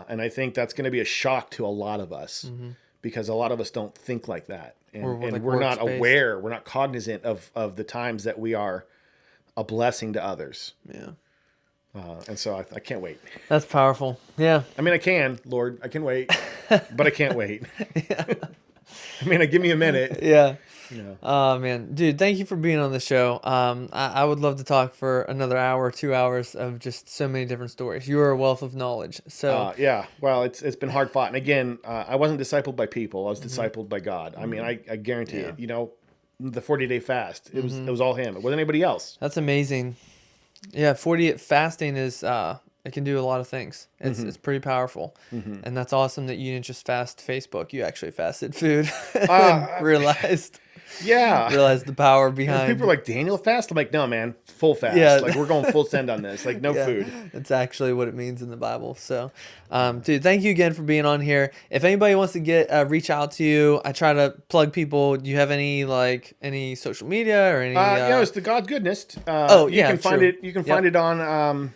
And I think that's going to be a shock to a lot of us. Because a lot of us don't think like that. And we're not aware, we're not cognizant of the times that we are a blessing to others. Yeah. And so I can't wait. That's powerful. Yeah. I mean, I can, Lord, I can wait, but I can't wait. I mean, give me a minute. Yeah. Yeah. Oh man, dude, thank you for being on the show. I would love to talk for another hour, 2 hours of just so many different stories. You are a wealth of knowledge. So yeah, well, it's been hard fought. And again, I wasn't discipled by people. I was discipled by God. I mean, I guarantee it. You know, the 40-day fast, it was all him. It wasn't anybody else. That's amazing. Yeah, 40 fasting is it can do a lot of things. It's pretty powerful. And that's awesome that you didn't just fast Facebook. You actually fasted food and realized the power behind. People are like, Daniel fast? I'm like, no, man, full fast. Yeah. Like, we're going full send on this. Like, no food. That's actually what it means in the Bible. So, dude, thank you again for being on here. If anybody wants to reach out to you, I try to plug people. Do you have any social media or any? It's the God's Goodness. You can find it. You can find it on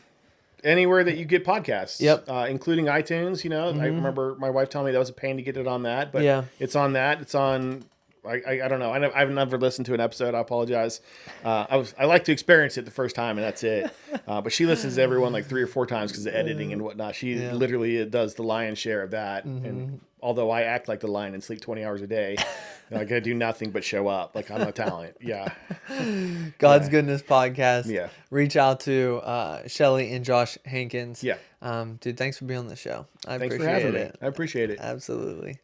anywhere that you get podcasts. Yep. Including iTunes. You know, I remember my wife telling me that was a pain to get it on that, but it's on that. It's on. I don't know. I've never listened to an episode. I apologize. I like to experience it the first time, and that's it. But she listens to everyone like 3 or 4 times because of editing and whatnot. She literally does the lion's share of that. And although I act like the lion and sleep 20 hours a day, I gotta do nothing but show up. Like, I'm a talent. Yeah. God's Goodness Podcast. Yeah. Reach out to Shelly and Josh Hankins. Yeah. Dude, thanks for being on the show. Thanks for having me. I appreciate it. Absolutely.